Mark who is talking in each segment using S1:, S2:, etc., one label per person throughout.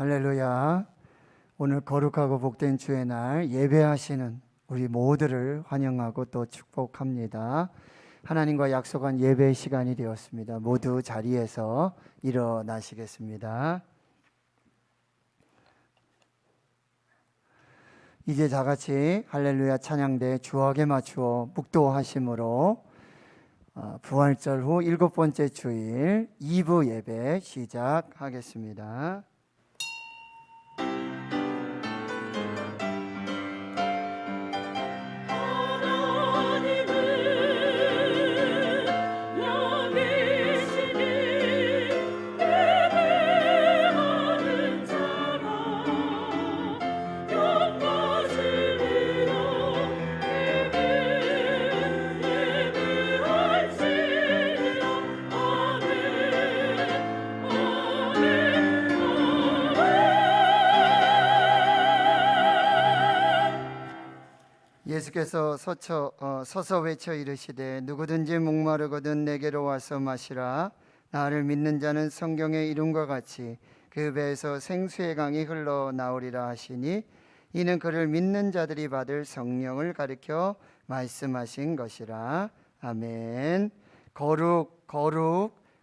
S1: 할렐루야. 오늘 거룩하고 복된 주의 날 예배하시는 우리 모두를 환영하고 또 축복합니다. 하나님과 약속한 예배 시간이 되었습니다. 모두 자리에서 일어나시겠습니다. 이제 다같이 할렐루야 찬양대 주악에 맞추어 묵도하심으로 부활절 후 7번째 주일 2부 예배 시작하겠습니다. 예수께서 서서 외쳐 이르시되 누구든지 목마르거든 내게로 와서 마시라. 나를 믿는 자는 성경의 이름과 같이 그 배에서 생수의 강이 흘러나오리라 하시니 이는 그를 믿는 자들이 받을 성령을 가리켜 말씀하신 것이라. 아멘.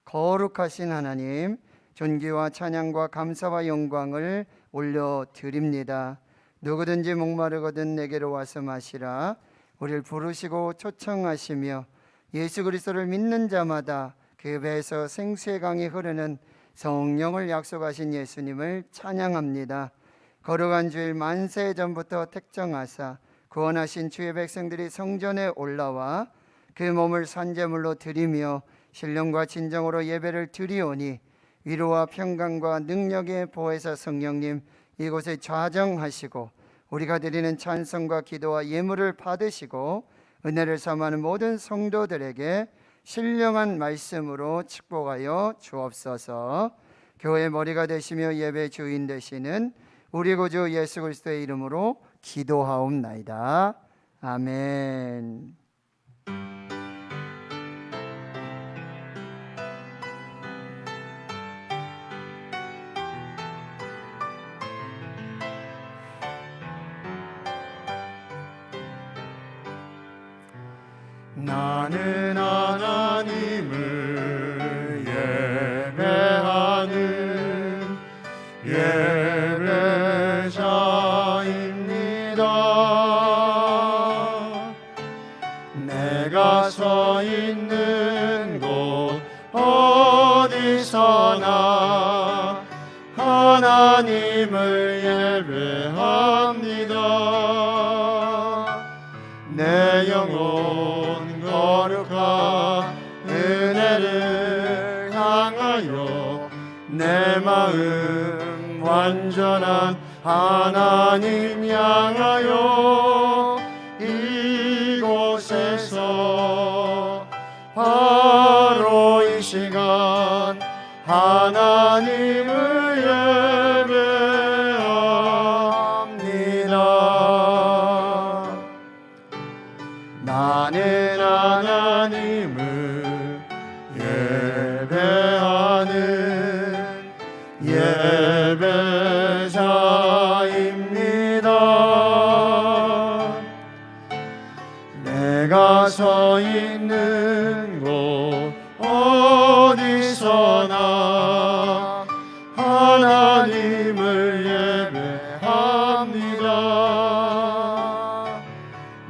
S1: 거룩하신 하나님, 존귀와 찬양과 감사와 영광을 올려드립니다. 누구든지 목마르거든 내게로 와서 마시라. 우리를 부르시고 초청하시며 예수 그리스도를 믿는 자마다 그 배에서 생수의 강이 흐르는 성령을 약속하신 예수님을 찬양합니다. 거룩한 주일 만세 전부터 택정하사 구원하신 주의 백성들이 성전에 올라와 그 몸을 산제물로 드리며 신령과 진정으로 예배를 드리오니 위로와 평강과 능력의 보혜사 성령님 이곳에 좌정하시고 우리가 드리는 찬송과 기도와 예물을 받으시고 은혜를 삼하는 모든 성도들에게 신령한 말씀으로 축복하여 주옵소서. 교회 머리가 되시며 예배 주인 되시는 우리 구주 예수 그리스도의 이름으로 기도하옵나이다. 아멘.
S2: 나는 하나님을 예배하는 예배자입니다. 내가 서 있는 곳 어디서나 하나님을 예배합니다. 내 영혼 거룩한 은혜를 향하여 내 마음 완전한 하나님 향하여 이곳에서 바로 이 시간 하나님을 예배합니다. 나는 하나님을 예배하는 예배자입니다. 내가 서 있는 곳 어디서나 하나님을 예배합니다.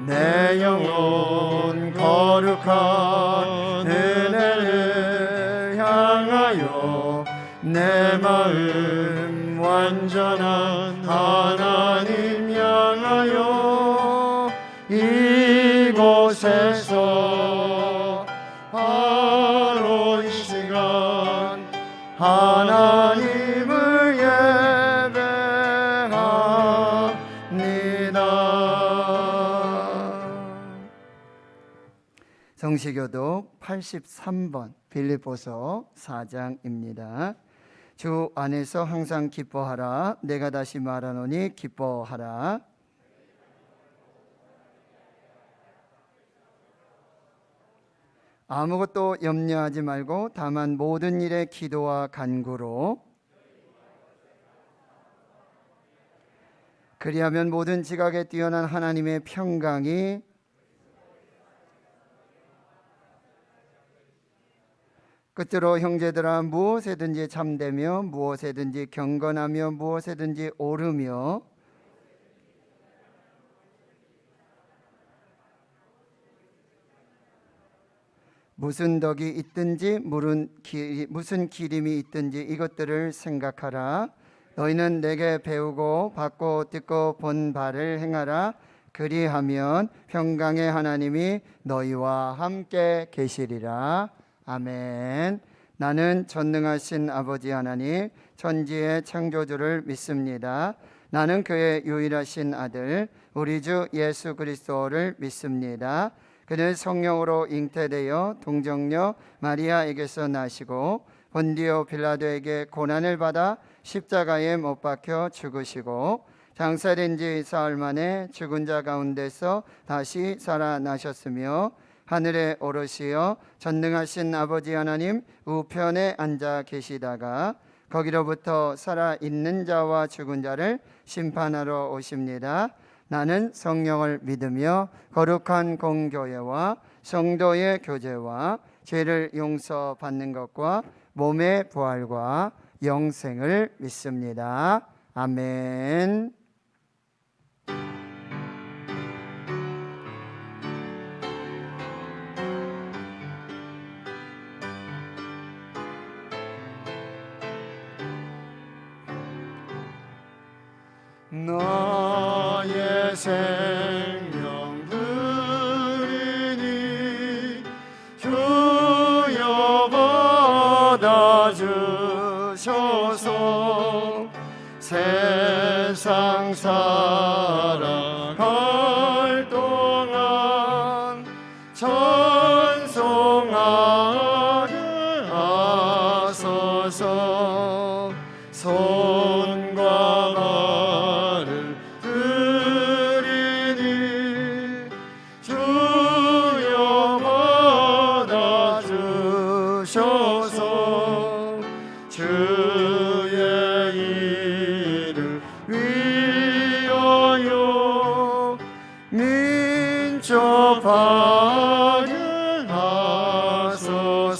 S2: 내 영혼 거룩한 은혜를 향하여 내 마음 완전한 하나님 향하여 이곳에서 바로 이 시간 하나님을 예배합니다.
S1: 성시교독 83번 빌립보서 4장입니다. 주 안에서 항상 기뻐하라. 내가 다시 말하노니 기뻐하라. 아무것도 염려하지 말고 다만 모든 일에 기도와 간구로 그리하면 모든 지각에 뛰어난 하나님의 평강이 끝으로 형제들아 무엇에든지 참되며 무엇에든지 경건하며 무엇에든지 오르며 무슨 덕이 있든지 무슨 기림이 있든지 이것들을 생각하라. 너희는 내게 배우고 받고 듣고 본 바를 행하라. 그리하면 평강의 하나님이 너희와 함께 계시리라. 아멘. 나는 전능하신 아버지 하나님 천지의 창조주를 믿습니다. 나는 그의 유일하신 아들 우리 주 예수 그리스도를 믿습니다. 그는 성령으로 잉태되어 동정녀 마리아에게서 나시고 본디오 빌라도에게 고난을 받아 십자가에 못 박혀 죽으시고 장사된 지 사흘 만에 죽은 자 가운데서 다시 살아나셨으며 하늘에 오르시어 전능하신 아버지 하나님 우편에 앉아 계시다가 거기로부터 살아있는 자와 죽은 자를 심판하러 오십니다. 나는 성령을 믿으며 거룩한 공교회와 성도의 교제와 죄를 용서받는 것과 몸의 부활과 영생을 믿습니다. 아멘.
S2: 나의 생명 드리니 주여 받아주셔서 세상 살아갈 동안 찬송하게 하소서. 손과 발을 드리니 주여 받아주셔서 주의 이름 위하여 민첩하게 하소서.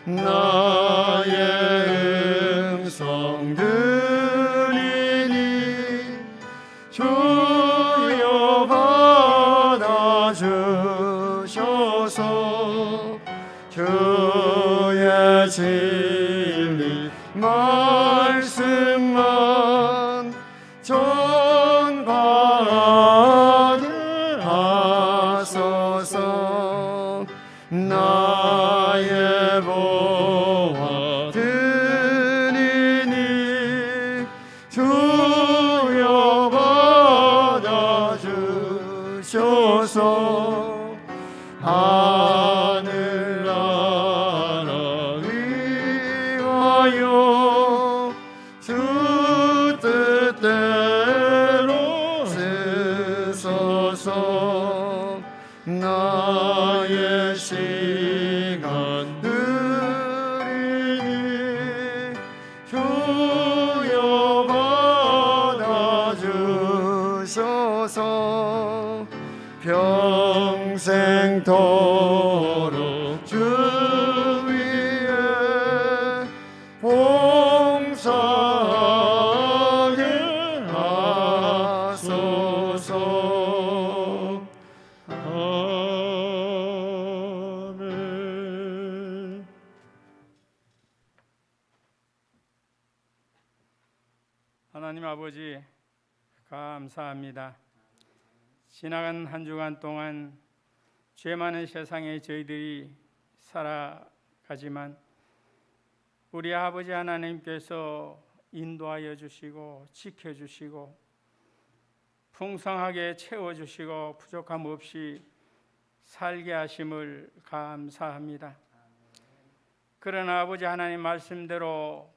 S2: 나의 음성 들리니 주여 받아주셔서 주의 진리 말씀만 전파하게 하소서. 나의 보화 드리니 주여 받아주셔서 하늘나라 위하여 주 뜻대로 쓰소서. 나의 시간 드리니 주여 받아주셔서 평생토록 주 위에 봉사하게 하소서. 아멘.
S3: 하나님 아버지 감사합니다. 지나간 한 주간 동안 죄 많은 세상에 저희들이 살아가지만 우리 아버지 하나님께서 인도하여 주시고 지켜주시고 풍성하게 채워주시고 부족함 없이 살게 하심을 감사합니다. 그러나 아버지 하나님 말씀대로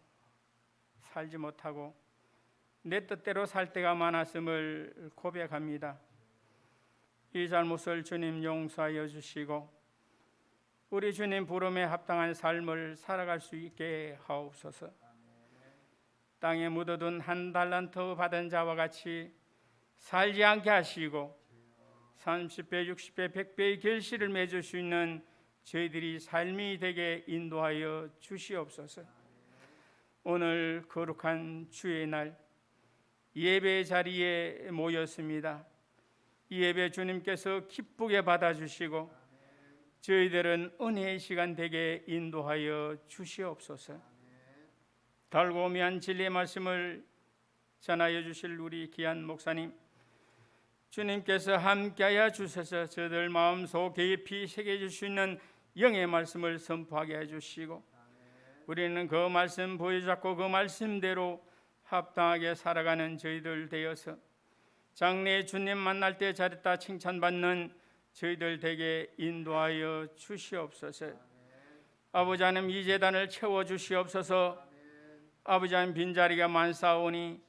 S3: 살지 못하고 내 뜻대로 살 때가 많았음을 고백합니다. 이 잘못을 주님 용서하여 주시고 우리 주님 부름에 합당한 삶을 살아갈 수 있게 하옵소서. 땅에 묻어둔 한 달란트 받은 자와 같이 살지 않게 하시고 30배, 60배, 100배의 결실을 맺을 수 있는 저희들이 삶이 되게 인도하여 주시옵소서. 오늘 거룩한 주의 날 예배 자리에 모였습니다. 이 예배 주님께서 기쁘게 받아주시고 저희들은 은혜의 시간 되게 인도하여 주시옵소서. 달고미한 진리의 말씀을 전하여 주실 우리 귀한 목사님, 주님께서 함께하여 주셔서 저들 마음속 깊이 새겨질 수 있는 영의 말씀을 선포하게 해주시고 우리는 그 말씀 보여잡고 그 말씀대로 합당하게 살아가는 저희들 되어서 장래에 주님 만날 때 잘했다 칭찬받는 저희들 되게 인도하여 주시옵소서. 아버지 하나님, 이 제단을 채워주시옵소서. 아버지 하나님, 빈자리가 많사오니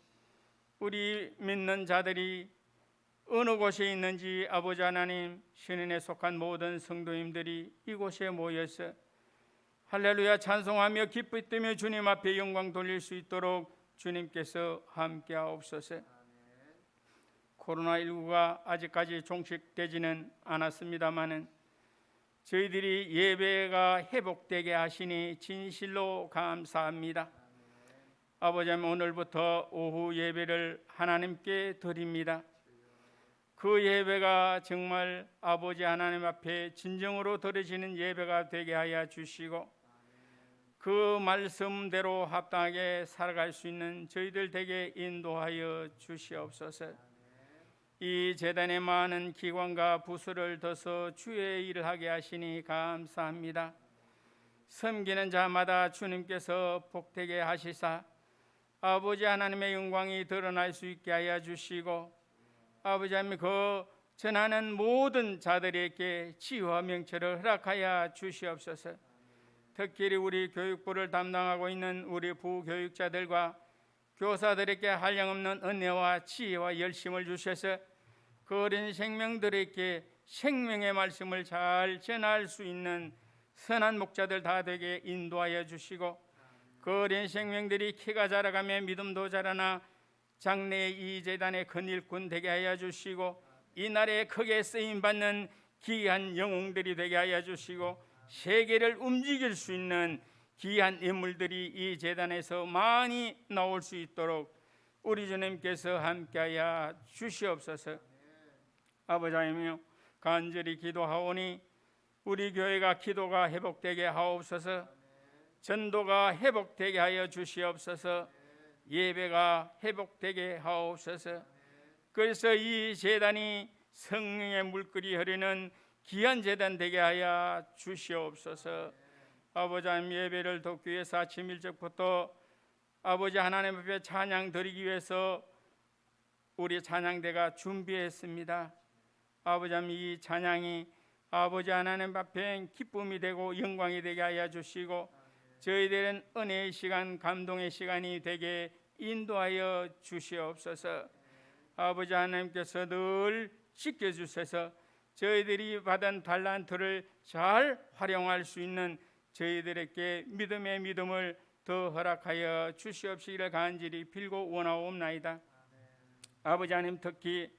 S3: 우리 믿는 자들이 어느 곳에 있는지 아버지 하나님, 신인에 속한 모든 성도님들이 이곳에 모여서 할렐루야 찬송하며 기쁘게 뛰며 주님 앞에 영광 돌릴 수 있도록 주님께서 함께하옵소서. 코로나19가 아직까지 종식되지는 않았습니다마는 저희들이 예배가 회복되게 하시니 진실로 감사합니다. 아버지 하나님, 오늘부터 오후 예배를 하나님께 드립니다. 그 예배가 정말 아버지 하나님 앞에 진정으로 드려지는 예배가 되게 하여 주시고 그 말씀대로 합당하게 살아갈 수 있는 저희들 되게 인도하여 주시옵소서. 이 제단에 많은 기관과 부서를 둬서 주의 일을 하게 하시니 감사합니다. 섬기는 자마다 주님께서 복되게 하시사 아버지 하나님의 영광이 드러날 수 있게 하여 주시고 아버지 하나님, 그 전하는 모든 자들에게 지혜와 명철을 허락하여 주시옵소서. 특히 우리 교육부를 담당하고 있는 우리 부교육자들과 교사들에게 한량없는 은혜와 지혜와 열심을 주셔서 그 어린 생명들에게 생명의 말씀을 잘 전할 수 있는 선한 목자들 다 되게 인도하여 주시고 그 어린 생명들이 키가 자라가며 믿음도 자라나 장래의 이 재단의 큰 일꾼 되게 하여 주시고 이 나라에 크게 쓰임받는 귀한 영웅들이 되게 하여 주시고 세계를 움직일 수 있는 귀한 인물들이 이 재단에서 많이 나올 수 있도록 우리 주님께서 함께하여 주시옵소서. 아버지 하나님이여, 간절히 기도하오니 우리 교회가 기도가 회복되게 하옵소서. 전도가 회복되게 하여 주시옵소서. 예배가 회복되게 하옵소서. 그래서 이 제단이 성령의 물결이 흐르는 귀한 제단 되게 하여 주시옵소서. 아버지 하나님, 예배를 돕기 위해서 아침 일찍부터 아버지 하나님 앞에 찬양 드리기 위해서 우리 찬양대가 준비했습니다. 아버지 하나님, 이 찬양이 아버지 하나님 앞에 기쁨이 되고 영광이 되게 하여 주시고 저희들은 은혜의 시간, 감동의 시간이 되게 인도하여 주시옵소서. 아버지 하나님께서 늘 지켜주셔서 저희들이 받은 달란트를 잘 활용할 수 있는 저희들에게 믿음의 믿음을 더 허락하여 주시옵시기를 간절히 빌고 원하옵나이다. 아버지 하나님, 특히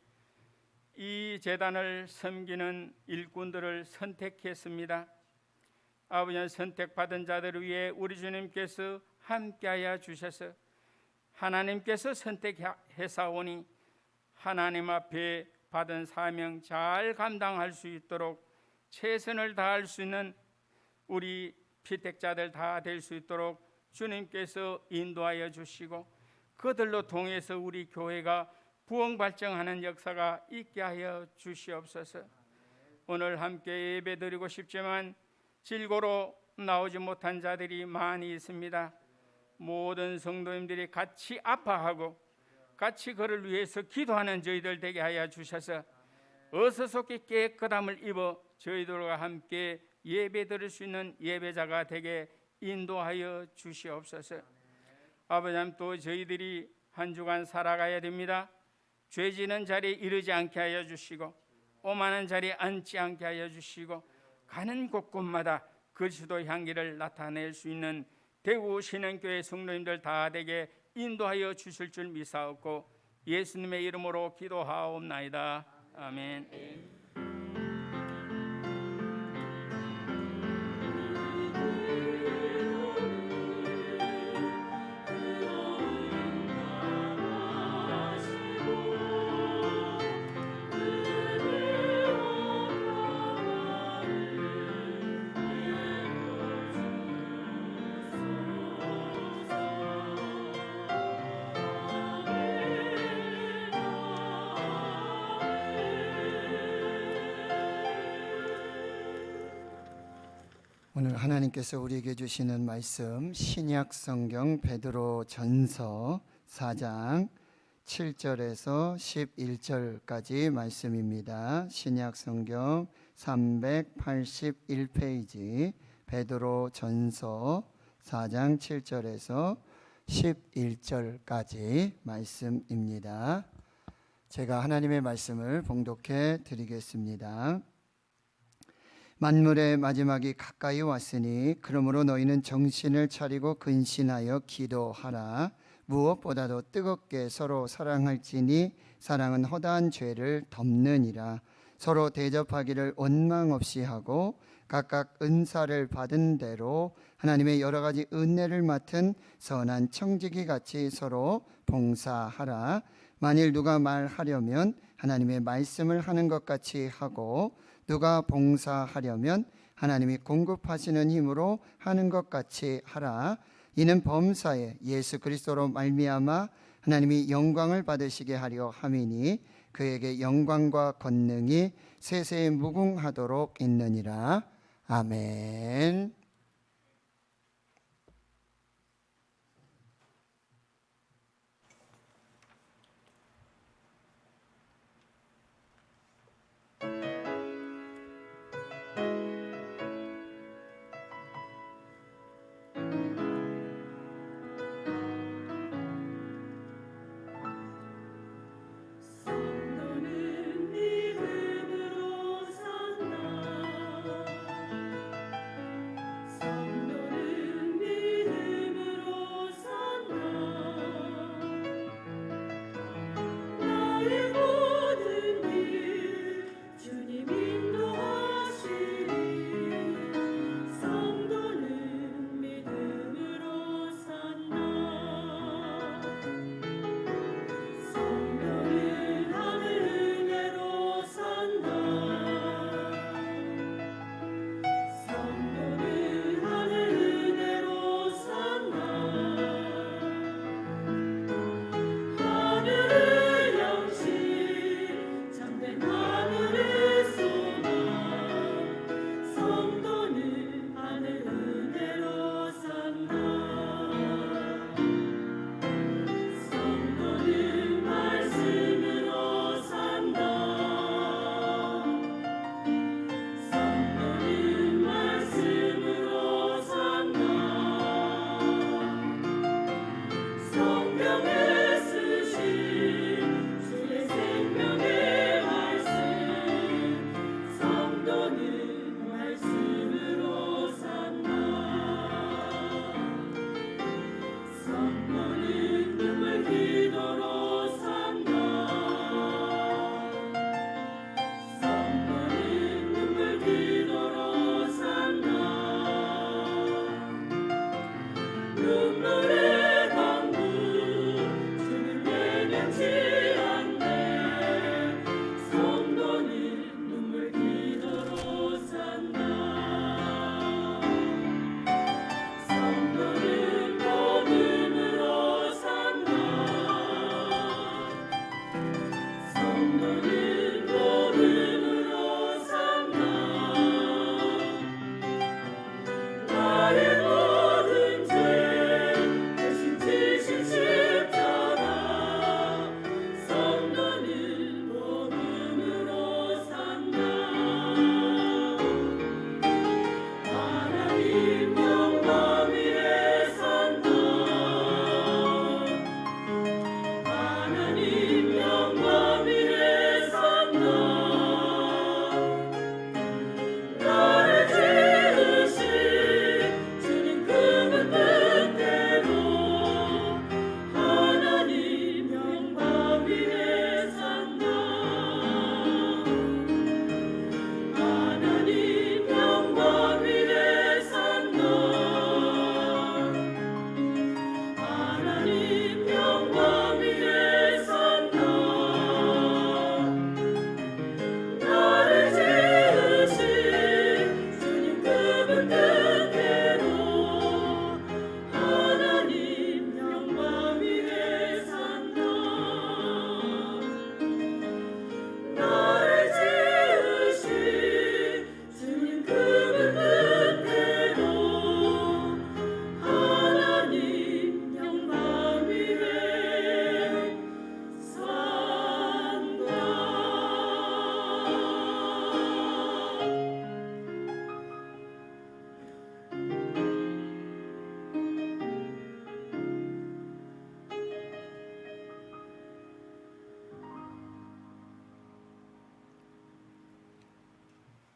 S3: 이 재단을 섬기는 일꾼들을 선택했습니다. 아버지 하나님, 선택받은 자들을 위해 우리 주님께서 함께하여 주셔서 하나님께서 선택해사오니 하나님 앞에 받은 사명 잘 감당할 수 있도록 최선을 다할 수 있는 우리 피택자들 다 될 수 있도록 주님께서 인도하여 주시고 그들로 통해서 우리 교회가 부흥발전하는 역사가 있게 하여 주시옵소서. 오늘 함께 예배드리고 싶지만 질고로 나오지 못한 자들이 많이 있습니다. 모든 성도님들이 같이 아파하고 같이 그를 위해서 기도하는 저희들 되게 하여 주셔서 어서속히 깨끗함을 입어 저희들과 함께 예배 드릴 수 있는 예배자가 되게 인도하여 주시옵소서. 아버지 하나님, 또 저희들이 한 주간 살아가야 됩니다. 죄 지는 자리에 이르지 않게 하여 주시고 오만한 자리에 앉지 않게 하여 주시고 가는 곳곳마다 그리스도 향기를 나타낼 수 있는 대구 신행교회 성도님들 다 되게 인도하여 주실 줄 믿사옵고 예수님의 이름으로 기도하옵나이다. 아멘.
S1: 오늘 하나님께서 우리에게 주시는 말씀 신약 성경 베드로 전서 4장 7절에서 11절까지 말씀입니다. 신약 성경 381페이지 베드로 전서 4장 7절에서 11절까지 말씀입니다. 제가 하나님의 말씀을 봉독해 드리겠습니다. 만물의 마지막이 가까이 왔으니 그러므로 너희는 정신을 차리고 근신하여 기도하라. 무엇보다도 뜨겁게 서로 사랑할지니 사랑은 허다한 죄를 덮느니라. 서로 대접하기를 원망 없이 하고 각각 은사를 받은 대로 하나님의 여러 가지 은혜를 맡은 선한 청지기 같이 서로 봉사하라. 만일 누가 말하려면 하나님의 말씀을 하는 것 같이 하고 누가 봉사하려면 하나님이 공급하시는 힘으로 하는 것 같이 하라. 이는 범사에 예수 그리스도로 말미암아 하나님이 영광을 받으시게 하려 함이니 그에게 영광과 권능이 세세에 무궁하도록 있느니라. 아멘.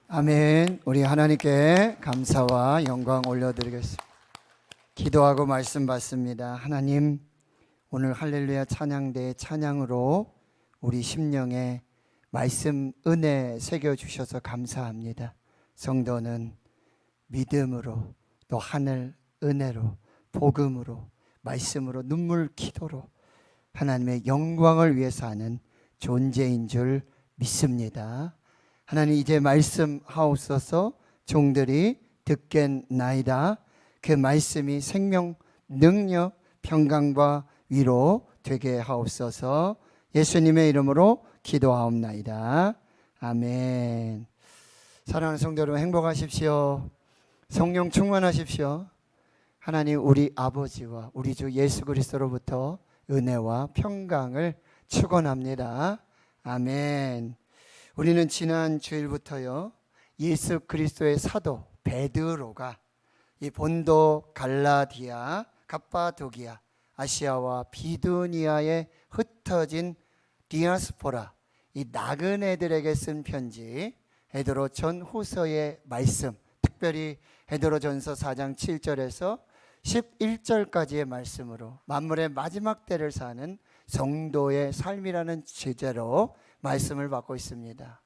S1: 아멘. 우리 하나님께 감사와 영광 올려드리겠습니다. 기도하고 말씀 받습니다. 하나님, 오늘 할렐루야 찬양대의 찬양으로 우리 심령에 말씀 은혜 새겨주셔서 감사합니다. 성도는 믿음으로 또 하늘 은혜로 복음으로 말씀으로 눈물 기도로 하나님의 영광을 위해서 하는 존재인 줄 믿습니다. 하나님, 이제 말씀하옵소서. 종들이 듣겠나이다. 그 말씀이 생명, 능력, 평강과 위로 되게 하옵소서. 예수님의 이름으로 기도하옵나이다. 아멘. 사랑하는 성도 여러분, 행복하십시오. 성령 충만하십시오. 하나님, 우리 아버지와 우리 주 예수 그리스도로부터 은혜와 평강을 축원합니다. 아멘. 우리는 지난 주일부터요, 예수 그리스도의 사도 베드로가 이 본도 갈라디아, 갑바도기아, 아시아와 비두니아에 흩어진 디아스포라, 이 나그네들에게 쓴 편지 베드로 전후서의 말씀, 특별히 베드로전서 4장 7절에서 11절까지의 말씀으로 만물의 마지막 때를 사는 성도의 삶이라는 주제로 말씀을 받고 있습니다.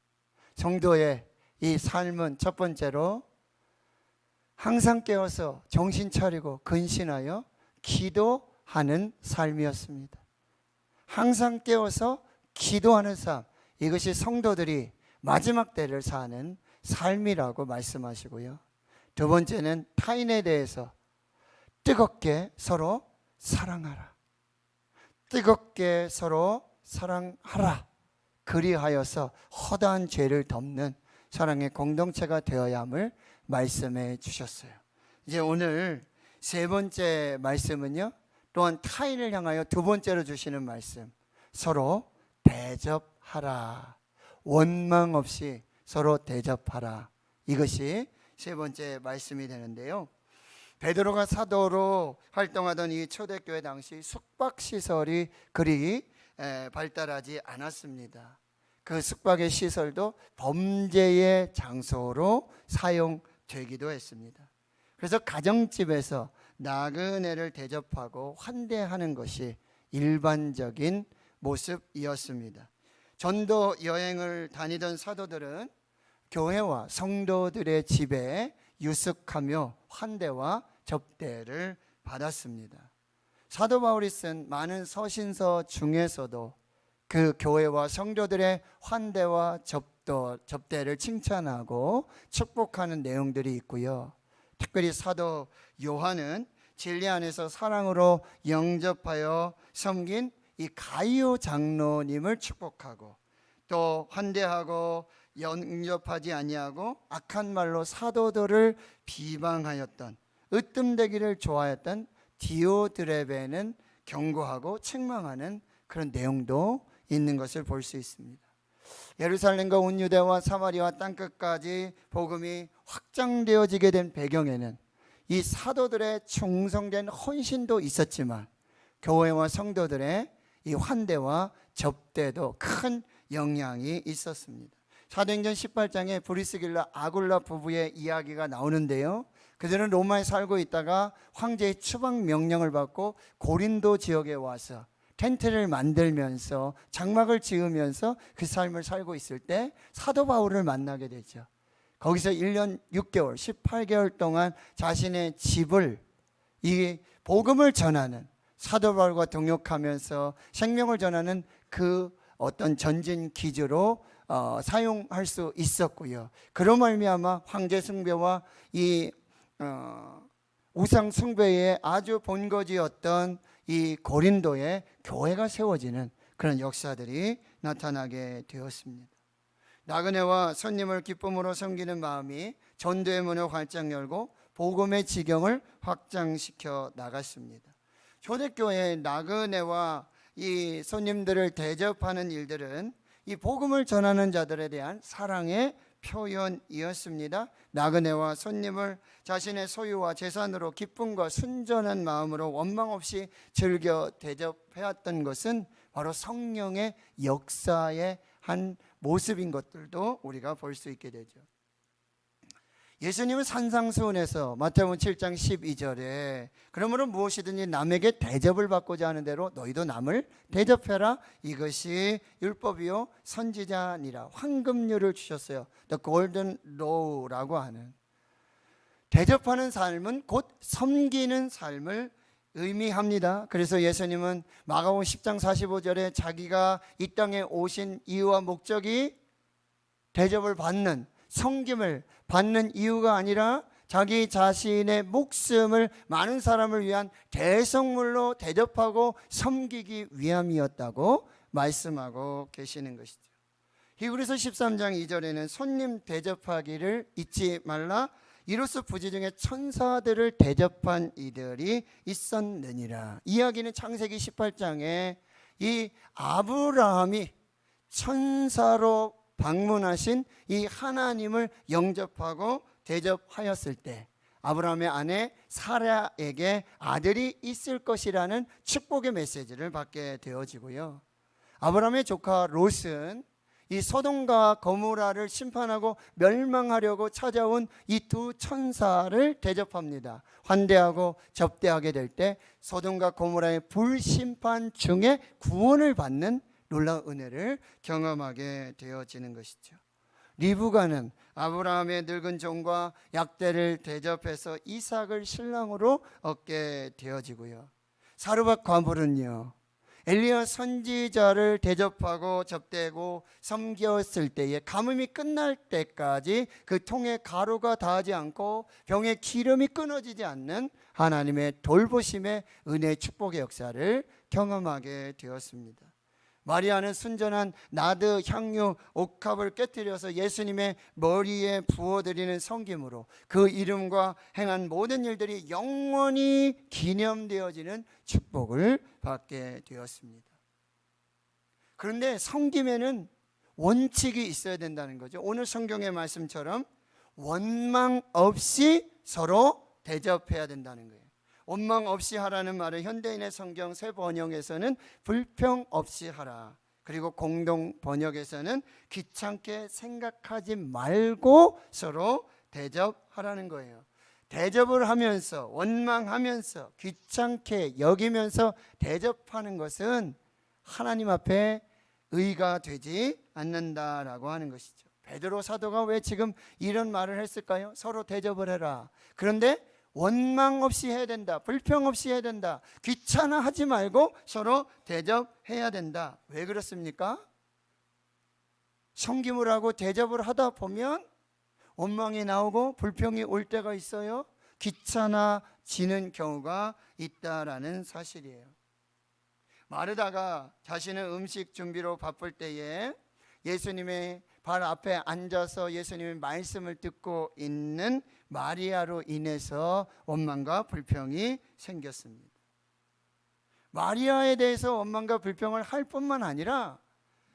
S1: 성도의 이 삶은 첫 번째로 항상 깨어서 정신 차리고 근신하여 기도하는 삶이었습니다. 항상 깨어서 기도하는 삶, 이것이 성도들이 마지막 때를 사는 삶이라고 말씀하시고요. 두 번째는 타인에 대해서 뜨겁게 서로 사랑하라. 뜨겁게 서로 사랑하라. 그리하여서 허다한 죄를 덮는 사랑의 공동체가 되어야 함을 말씀해 주셨어요. 이제 오늘 세 번째 말씀은요, 또한 타인을 향하여 두 번째로 주시는 말씀, 서로 대접하라. 원망 없이 서로 대접하라. 이것이 세 번째 말씀이 되는데요, 베드로가 사도로 활동하던 이 초대교회 당시 숙박시설이 그리 발달하지 않았습니다. 그 숙박의 시설도 범죄의 장소로 사용되기도 했습니다. 그래서 가정집에서 나그네를 대접하고 환대하는 것이 일반적인 모습이었습니다. 전도 여행을 다니던 사도들은 교회와 성도들의 집에 유숙하며 환대와 접대를 받았습니다. 사도 바울이 쓴 많은 서신서 중에서도 그 교회와 성도들의 환대와 접대를 칭찬하고 축복하는 내용들이 있고요. 특별히 사도 요한은 진리 안에서 사랑으로 영접하여 섬긴 이 가이오 장로님을 축복하고, 또 환대하고 영접하지 아니하고 악한 말로 사도들을 비방하였던, 으뜸되기를 좋아했던 디오드레베는 경고하고 책망하는 그런 내용도 있는 것을 볼 수 있습니다. 예루살렘과 온 유대와 사마리아 땅끝까지 복음이 확장되어지게 된 배경에는 이 사도들의 충성된 헌신도 있었지만 교회와 성도들의 이 환대와 접대도 큰 영향이 있었습니다. 사도행전 18장에 브리스길라 아굴라 부부의 이야기가 나오는데요, 그들은 로마에 살고 있다가 황제의 추방 명령을 받고 고린도 지역에 와서 텐트를 만들면서 장막을 지으면서 그 삶을 살고 있을 때 사도 바울을 만나게 되죠. 거기서 1년 6개월 18개월 동안 자신의 집을 이 복음을 전하는, 사도 바울과 동역하면서 생명을 전하는 그 어떤 전진 기지로 사용할 수 있었고요. 그로 말미암아 황제 숭배와 이 우상 숭배의 아주 본거지였던 이 고린도에 교회가 세워지는 그런 역사들이 나타나게 되었습니다. 나그네와 손님을 기쁨으로 섬기는 마음이 전도의 문을 활짝 열고 복음의 지경을 확장시켜 나갔습니다. 초대교회의 나그네와 이 손님들을 대접하는 일들은 이 복음을 전하는 자들에 대한 사랑의 표현이었습니다. 나그네와 손님을 자신의 소유와 재산으로 기쁨과 순전한 마음으로 원망 없이 즐겨 대접해왔던 것은 바로 성령의 역사의 한 모습인 것들도 우리가 볼 수 있게 되죠. 예수님은 산상수훈에서 마태복음 7장 12절에 그러므로 무엇이든지 남에게 대접을 받고자 하는 대로 너희도 남을 대접해라. 이것이 율법이요 선지자니라. 황금률을 주셨어요. The golden law라고 하는. 대접하는 삶은 곧 섬기는 삶을 의미합니다. 그래서 예수님은 마가복음 10장 45절에 자기가 이 땅에 오신 이유와 목적이 대접을 받는, 섬김을 받는 이유가 아니라 자기 자신의 목숨을 많은 사람을 위한 대성물로 대접하고 섬기기 위함이었다고 말씀하고 계시는 것이죠. 히브리서 13장 2절에는 손님 대접하기를 잊지 말라. 이로써 부지 중에 천사들을 대접한 이들이 있었느니라. 이야기는 창세기 18장에 이 아브라함이 천사로 방문하신 이 하나님을 영접하고 대접하였을 때 아브라함의 아내 사라에게 아들이 있을 것이라는 축복의 메시지를 받게 되어지고요. 아브라함의 조카 롯은 이 소돔과 고모라를 심판하고 멸망하려고 찾아온 이 두 천사를 대접합니다. 환대하고 접대하게 될 때 소돔과 고모라의 불심판 중에 구원을 받는 놀라운 은혜를 경험하게 되어지는 것이죠. 리브가는 아브라함의 늙은 종과 약대를 대접해서 이삭을 신랑으로 얻게 되어지고요. 사르밧 과부는요, 엘리야 선지자를 대접하고 접대고 섬겼을 때에 가뭄이 끝날 때까지 그 통에 가루가 닿지 않고 병에 기름이 끊어지지 않는 하나님의 돌보심의 은혜 축복의 역사를 경험하게 되었습니다. 마리아는 순전한 나드 향유 옥합을 깨뜨려서 예수님의 머리에 부어드리는 섬김으로 그 이름과 행한 모든 일들이 영원히 기념되어지는 축복을 받게 되었습니다. 그런데 섬김에는 원칙이 있어야 된다는 거죠. 오늘 성경의 말씀처럼 원망 없이 서로 대접해야 된다는 거예요. 원망 없이 하라는 말을 현대인의 성경 새 번역에서는 불평 없이 하라. 그리고 공동 번역에서는 귀찮게 생각하지 말고 서로 대접하라는 거예요. 대접을 하면서 원망하면서 귀찮게 여기면서 대접하는 것은 하나님 앞에 의가 되지 않는다라고 하는 것이죠. 베드로 사도가 왜 지금 이런 말을 했을까요? 서로 대접을 해라. 그런데 원망 없이 해야 된다. 불평 없이 해야 된다. 귀찮아하지 말고 서로 대접해야 된다. 왜 그렇습니까? 섬김을 하고 대접을 하다 보면 원망이 나오고 불평이 올 때가 있어요. 귀찮아지는 경우가 있다라는 사실이에요. 마르다가 자신의 음식 준비로 바쁠 때에 예수님의 발 앞에 앉아서 예수님의 말씀을 듣고 있는 마리아로 인해서 원망과 불평이 생겼습니다. 마리아에 대해서 원망과 불평을 할 뿐만 아니라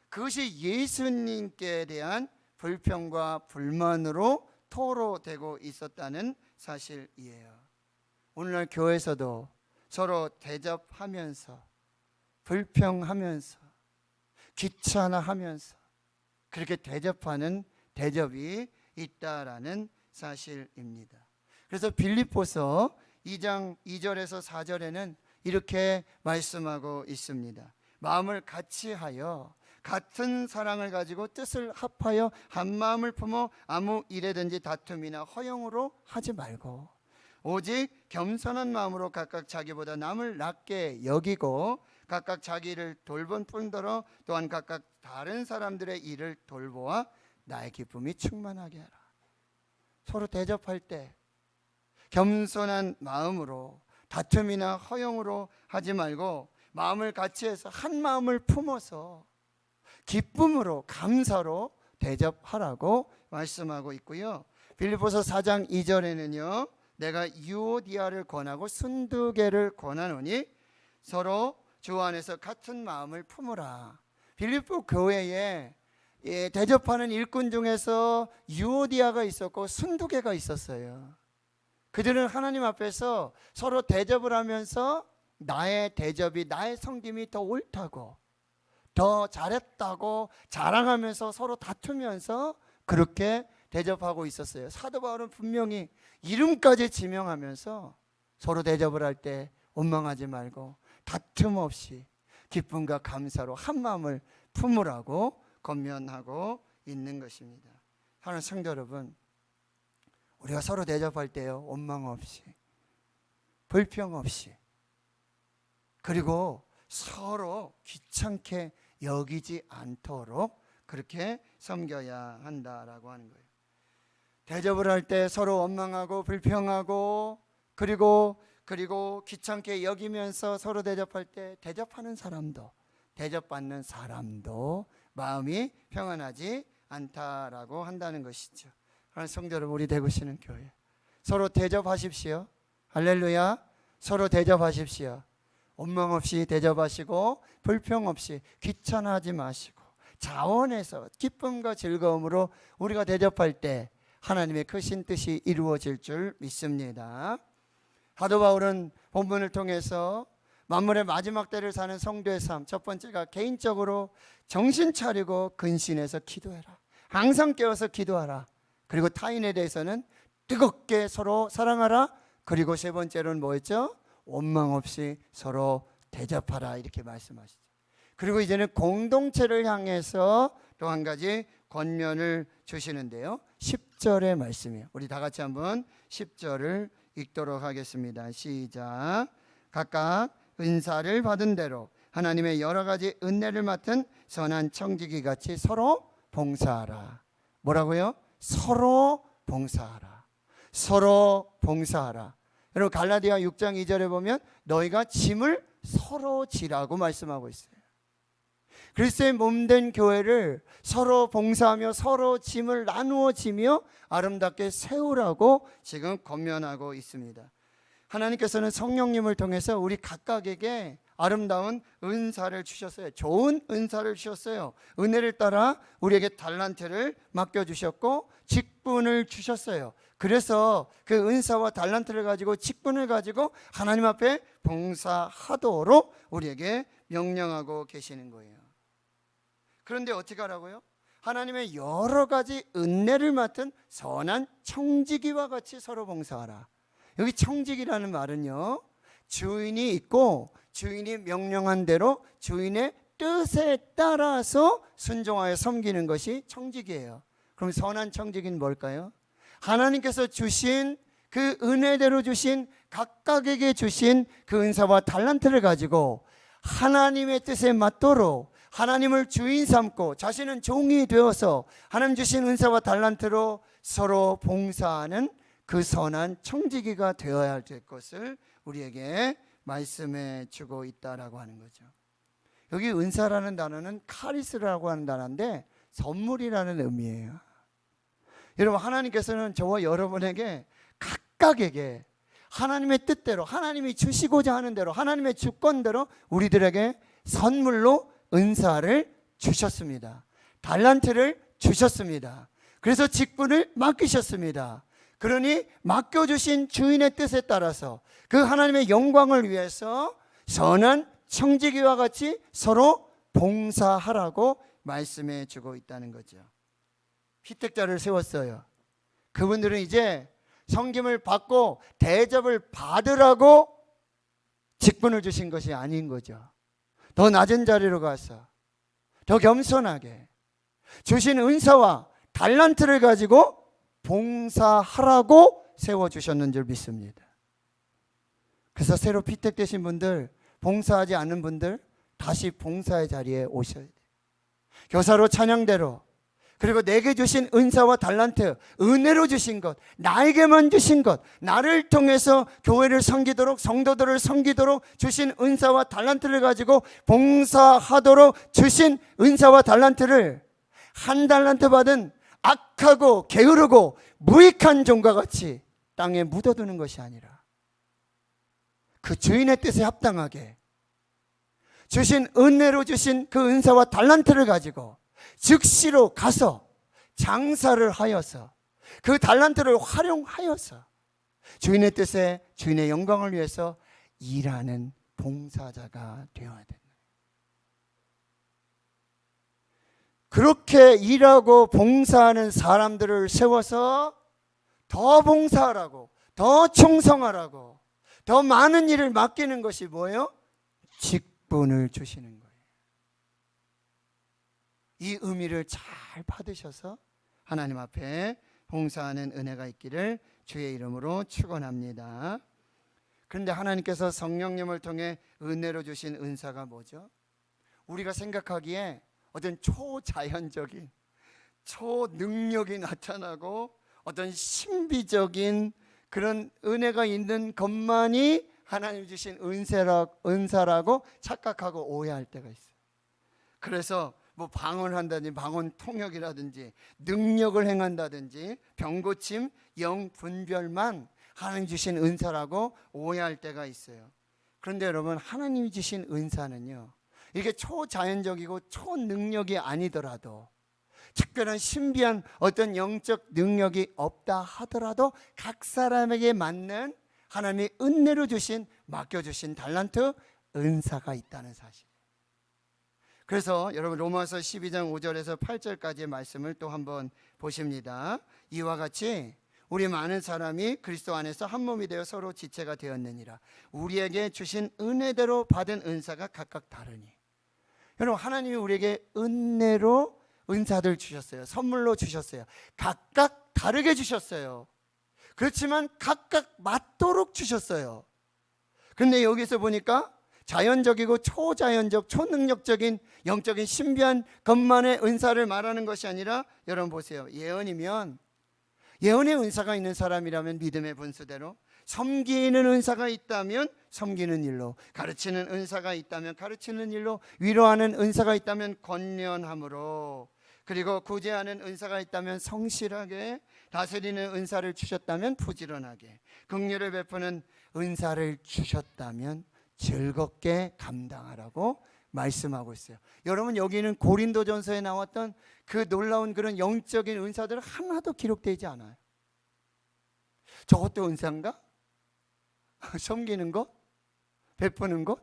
S1: 그것이 예수님께 대한 불평과 불만으로 토로되고 있었다는 사실이에요. 오늘날 교회에서도 서로 대접하면서 불평하면서 귀찮아하면서 그렇게 대접하는 대접이 있다라는 사실입니다. 그래서 빌립보서 2장 2절에서 4절에는 이렇게 말씀하고 있습니다. 마음을 같이하여 같은 사랑을 가지고 뜻을 합하여 한 마음을 품어 아무 일에든지 다툼이나 허영으로 하지 말고 오직 겸손한 마음으로 각각 자기보다 남을 낮게 여기고 각각 자기를 돌본 뿐더러 또한 각각 다른 사람들의 일을 돌보아 나의 기쁨이 충만하게 하라. 서로 대접할 때 겸손한 마음으로 다툼이나 허영으로 하지 말고 마음을 같이 해서 한 마음을 품어서 기쁨으로 감사로 대접하라고 말씀하고 있고요. 빌립보서 4장 2절에는요. 내가 유오디아를 권하고 순두개를 권하노니 서로 주 안에서 같은 마음을 품으라. 빌립보 교회에 대접하는 일꾼 중에서 유오디아가 있었고 순두개가 있었어요. 그들은 하나님 앞에서 서로 대접을 하면서 나의 대접이 나의 섬김이 더 옳다고 더 잘했다고 자랑하면서 서로 다투면서 그렇게 대접하고 있었어요. 사도 바울은 분명히 이름까지 지명하면서 서로 대접을 할 때 원망하지 말고 다툼 없이 기쁨과 감사로 한 마음을 품으라고 권면하고 있는 것입니다. 하는 성도 여러분, 우리가 서로 대접할 때요, 원망 없이, 불평 없이, 그리고 서로 귀찮게 여기지 않도록 그렇게 섬겨야 한다라고 하는 거예요. 대접을 할 때 서로 원망하고 불평하고 그리고 귀찮게 여기면서 서로 대접할 때 대접하는 사람도 대접받는 사람도 마음이 평안하지 않다라고 한다는 것이죠. 하나님 성도 여러분, 우리 대구시는 교회 서로 대접하십시오. 할렐루야. 서로 대접하십시오. 원망 없이 대접하시고 불평 없이 귀찮아하지 마시고 자원해서 기쁨과 즐거움으로 우리가 대접할 때 하나님의 크신 뜻이 이루어질 줄 믿습니다. 사도 바울은 본문을 통해서 만물의 마지막 때를 사는 성도의 삶, 첫 번째가 개인적으로 정신 차리고 근신해서 기도해라. 항상 깨어서 기도하라. 그리고 타인에 대해서는 뜨겁게 서로 사랑하라. 그리고 세 번째로는 뭐였죠? 원망 없이 서로 대접하라, 이렇게 말씀하시죠. 그리고 이제는 공동체를 향해서 또 한 가지 권면을 주시는데요, 10절의 말씀이에요. 우리 다 같이 한번 10절을 읽도록 하겠습니다. 시작. 각각 은사를 받은 대로 하나님의 여러 가지 은혜를 맡은 선한 청지기 같이 서로 봉사하라. 뭐라고요? 서로 봉사하라. 서로 봉사하라. 여러분, 갈라디아 6장 2절에 보면 너희가 짐을 서로 지라고 말씀하고 있어요. 그리스도의 몸된 교회를 서로 봉사하며 서로 짐을 나누어 지며 아름답게 세우라고 지금 권면하고 있습니다. 하나님께서는 성령님을 통해서 우리 각각에게 아름다운 은사를 주셨어요. 좋은 은사를 주셨어요. 은혜를 따라 우리에게 달란트를 맡겨주셨고 직분을 주셨어요. 그래서 그 은사와 달란트를 가지고 직분을 가지고 하나님 앞에 봉사하도록 우리에게 명령하고 계시는 거예요. 그런데 어떻게 하라고요? 하나님의 여러 가지 은혜를 맡은 선한 청지기와 같이 서로 봉사하라. 여기 청지기라는 말은요, 주인이 있고 주인이 명령한 대로 주인의 뜻에 따라서 순종하여 섬기는 것이 청지기예요. 그럼 선한 청지기는 뭘까요? 하나님께서 주신 그 은혜대로 주신 각각에게 주신 그 은사와 달란트를 가지고 하나님의 뜻에 맞도록 하나님을 주인 삼고 자신은 종이 되어서 하나님 주신 은사와 달란트로 서로 봉사하는 그 선한 청지기가 되어야 될 것을 우리에게 말씀해 주고 있다라고 하는 거죠. 여기 은사라는 단어는 카리스라고 하는 단어인데 선물이라는 의미예요. 여러분, 하나님께서는 저와 여러분에게 각각에게 하나님의 뜻대로 하나님이 주시고자 하는 대로 하나님의 주권대로 우리들에게 선물로 은사를 주셨습니다. 달란트를 주셨습니다. 그래서 직분을 맡기셨습니다. 그러니 맡겨주신 주인의 뜻에 따라서 그 하나님의 영광을 위해서 선한 청지기와 같이 서로 봉사하라고 말씀해 주고 있다는 거죠. 피택자를 세웠어요. 그분들은 이제 섬김을 받고 대접을 받으라고 직분을 주신 것이 아닌 거죠. 더 낮은 자리로 가서 더 겸손하게 주신 은사와 달란트를 가지고 봉사하라고 세워주셨는 줄 믿습니다. 그래서 새로 피택되신 분들, 봉사하지 않는 분들 다시 봉사의 자리에 오셔야 돼요. 교사로 찬양대로, 그리고 내게 주신 은사와 달란트, 은혜로 주신 것, 나에게만 주신 것, 나를 통해서 교회를 섬기도록, 성도들을 섬기도록 주신 은사와 달란트를 가지고 봉사하도록 주신 은사와 달란트를 한 달란트 받은 악하고 게으르고 무익한 종과 같이 땅에 묻어두는 것이 아니라 그 주인의 뜻에 합당하게 주신 은혜로 주신 그 은사와 달란트를 가지고 즉시로 가서 장사를 하여서 그 달란트를 활용하여서 주인의 뜻에 주인의 영광을 위해서 일하는 봉사자가 되어야 된다. 그렇게 일하고 봉사하는 사람들을 세워서 더 봉사하라고, 더 충성하라고, 더 많은 일을 맡기는 것이 뭐예요? 직분을 주시는 거예요. 이 의미를 잘 받으셔서 하나님 앞에 봉사하는 은혜가 있기를 주의 이름으로 축원합니다. 그런데 하나님께서 성령님을 통해 은혜로 주신 은사가 뭐죠? 우리가 생각하기에 어떤 초자연적인, 초능력이 나타나고 어떤 신비적인 그런 은혜가 있는 것만이 하나님 주신 은사라고 착각하고 오해할 때가 있어요. 그래서 뭐 방언을 한다든지 방언 통역이라든지 능력을 행한다든지 병고침, 영분별만 하나님 주신 은사라고 오해할 때가 있어요. 그런데 여러분, 하나님이 주신 은사는요, 이게 초자연적이고 초능력이 아니더라도, 특별한 신비한 어떤 영적 능력이 없다 하더라도 각 사람에게 맞는 하나님의 은혜로 주신, 맡겨주신 달란트, 은사가 있다는 사실. 그래서 여러분, 로마서 12장 5절에서 8절까지의 말씀을 또 한번 보십니다. 이와 같이 우리 많은 사람이 그리스도 안에서 한 몸이 되어 서로 지체가 되었느니라. 우리에게 주신 은혜대로 받은 은사가 각각 다르니. 여러분, 하나님이 우리에게 은혜로 은사들 주셨어요. 선물로 주셨어요. 각각 다르게 주셨어요. 그렇지만 각각 맞도록 주셨어요. 그런데 여기서 보니까 자연적이고 초자연적, 초능력적인 영적인 신비한 것만의 은사를 말하는 것이 아니라, 여러분 보세요. 예언이면 예언의 은사가 있는 사람이라면 믿음의 분수대로, 섬기는 은사가 있다면 섬기는 일로, 가르치는 은사가 있다면 가르치는 일로, 위로하는 은사가 있다면 권면함으로, 그리고 구제하는 은사가 있다면 성실하게, 다스리는 은사를 주셨다면 부지런하게, 긍휼을 베푸는 은사를 주셨다면 즐겁게 감당하라고 말씀하고 있어요. 여러분, 여기는 고린도전서에 나왔던 그 놀라운 그런 영적인 은사들 하나도 기록되지 않아요. 저것도 은사인가? 섬기는 것? 베푸는 것?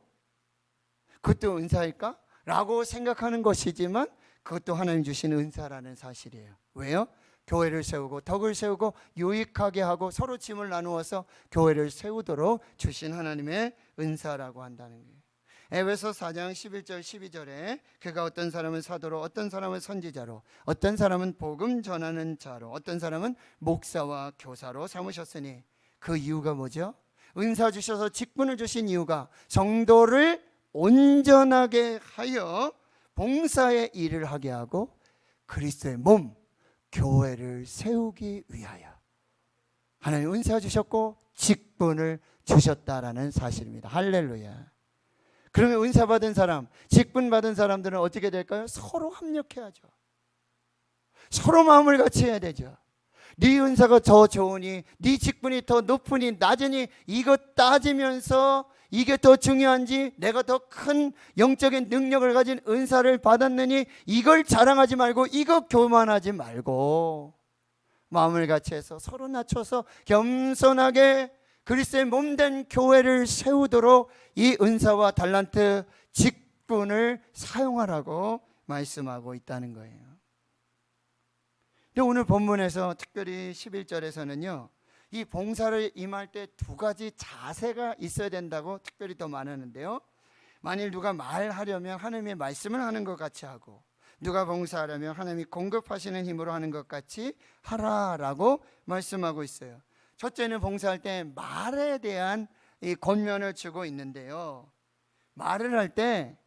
S1: 그것도 은사일까? 라고 생각하는 것이지만 그것도 하나님 주신 은사라는 사실이에요. 왜요? 교회를 세우고 덕을 세우고 유익하게 하고 서로 짐을 나누어서 교회를 세우도록 주신 하나님의 은사라고 한다는 거예요. 에베소 4장 11절 12절에 그가 어떤 사람은 사도로, 어떤 사람은 선지자로, 어떤 사람은 복음 전하는 자로, 어떤 사람은 목사와 교사로 삼으셨으니, 그 이유가 뭐죠? 은사 주셔서 직분을 주신 이유가 성도를 온전하게 하여 봉사의 일을 하게 하고 그리스도의 몸 교회를 세우기 위하여 하나님 은사 주셨고 직분을 주셨다라는 사실입니다. 할렐루야. 그러면 은사 받은 사람, 직분 받은 사람들은 어떻게 될까요? 서로 합력해야죠. 서로 마음을 같이 해야 되죠. 네 은사가 더 좋으니, 네 직분이 더 높으니, 낮으니, 이것 따지면서 이게 더 중요한지, 내가 더 큰 영적인 능력을 가진 은사를 받았느니, 이걸 자랑하지 말고, 이거 교만하지 말고 마음을 같이 해서 서로 낮춰서 겸손하게 그리스도의 몸된 교회를 세우도록 이 은사와 달란트, 직분을 사용하라고 말씀하고 있다는 거예요. 근데 오늘 본문에서 특별히 11절에서는요, 이 봉사를 임할 때 두 가지 자세가 있어야 된다고 특별히 더 말하는데요. 만일 누가 말하려면 하나님의 말씀을 하는 것 같이 하고, 누가 봉사하려면 하나님이 공급하시는 힘으로 하는 것 같이 하라라고 말씀하고 있어요. 첫째는 봉사할 때 말에 대한 이 권면을 주고 있는데요, 말을 할 때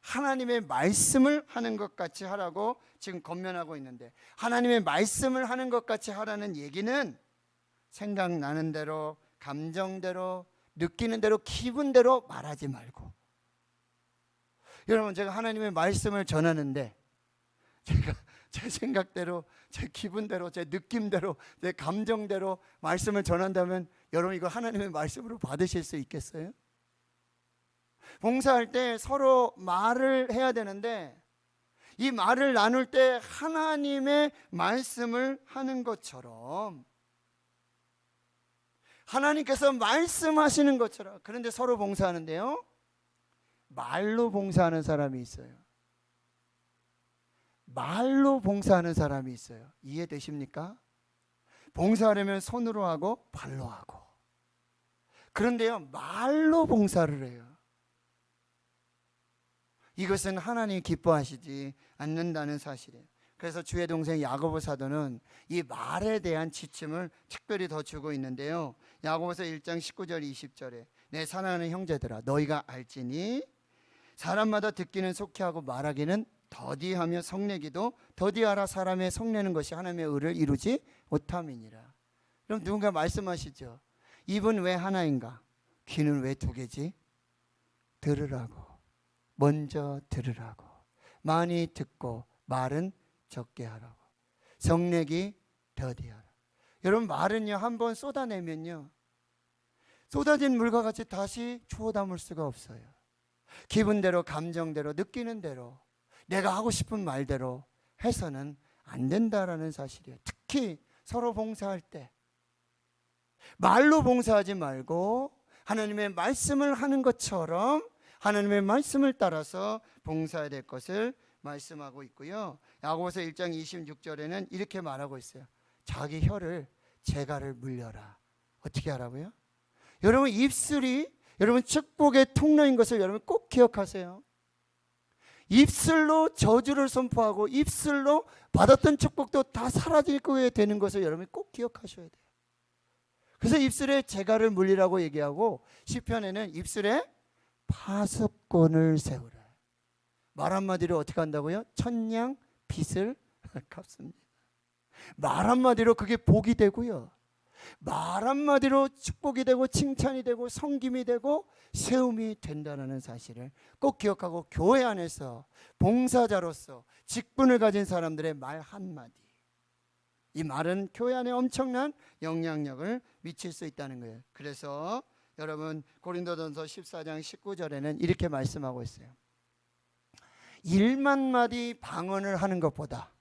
S1: 하나님의 말씀을 하는 것 같이 하라고 지금 권면하고 있는데, 하나님의 말씀을 하는 것 같이 하라는 얘기는 생각나는 대로, 감정대로, 느끼는 대로, 기분대로 말하지 말고, 여러분, 제가 하나님의 말씀을 전하는데 제가 제 생각대로, 제 기분대로, 제 느낌대로, 제 감정대로 말씀을 전한다면 여러분, 이거 하나님의 말씀으로 받으실 수 있겠어요? 봉사할 때 서로 말을 해야 되는데, 이 말을 나눌 때 하나님의 말씀을 하는 것처럼, 하나님께서 말씀하시는 것처럼. 그런데 서로 봉사하는데요, 말로 봉사하는 사람이 있어요. 말로 봉사하는 사람이 있어요. 이해되십니까? 봉사하려면 손으로 하고 발로 하고. 그런데요, 말로 봉사를 해요. 이것은 하나님이 기뻐하시지 않는다는 사실이에요. 그래서 주의 동생 야고보 사도는 이 말에 대한 지침을 특별히 더 주고 있는데요. 야고보서 1장 19절 20절에 내 사랑하는 형제들아 너희가 알지니 사람마다 듣기는 속히하고 말하기는 더디하며 성내기도 더디하라. 사람의 성내는 것이 하나님의 의를 이루지 못함이니라. 그럼 누군가 말씀하시죠. 입은 왜 하나인가? 귀는 왜 두 개지? 들으라고. 먼저 들으라고. 많이 듣고 말은 적게 하라고. 성내기 더디하라. 여러분 말은요 한번 쏟아내면요 쏟아진 물과 같이 다시 주워 담을 수가 없어요. 기분대로 감정대로 느끼는 대로 내가 하고 싶은 말대로 해서는 안 된다라는 사실이에요. 특히 서로 봉사할 때 말로 봉사하지 말고 하나님의 말씀을 하는 것처럼 하나님의 말씀을 따라서 봉사해야 될 것을 말씀하고 있고요. 야고보서 1장 26절에는 이렇게 말하고 있어요. 자기 혀를 재갈을 물려라. 어떻게 하라고요? 여러분 입술이 여러분 축복의 통로인 것을 여러분 꼭 기억하세요. 입술로 저주를 선포하고 입술로 받았던 축복도 다 사라지게 되는 것을 여러분이 꼭 기억하셔야 돼요. 그래서 입술에 재갈을 물리라고 얘기하고 시편에는 입술에 파수꾼을 세우라. 말 한마디로 어떻게 한다고요? 천냥 빚을 갚습니다. 말 한마디로 그게 복이 되고요. 말 한마디로 축복이 되고 칭찬이 되고 섬김이 되고 세움이 된다는 사실을 꼭 기억하고 교회 안에서 봉사자로서 직분을 가진 사람들의 말 한마디, 이 말은 교회 안에 엄청난 영향력을 미칠 수 있다는 거예요. 그래서 여러분 고린도전서 14장 19절에는 이렇게 말씀하고 있어요. 1만 마디 방언을 하는 것보다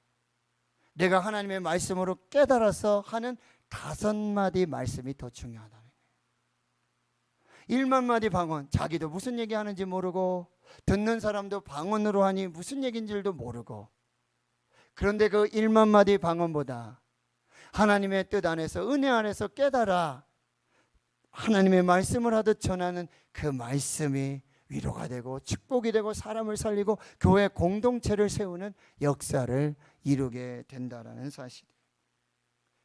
S1: 내가 하나님의 말씀으로 깨달아서 하는 5마디 말씀이 더 중요하다는 거예요. 1만 마디 방언, 자기도 무슨 얘기하는지 모르고 듣는 사람도 방언으로 하니 무슨 얘기인지도 모르고, 그런데 그 1만 마디 방언보다 하나님의 뜻 안에서 은혜 안에서 깨달아 하나님의 말씀을 하듯 전하는 그 말씀이 위로가 되고 축복이 되고 사람을 살리고 교회 공동체를 세우는 역사를 이루게 된다라는 사실.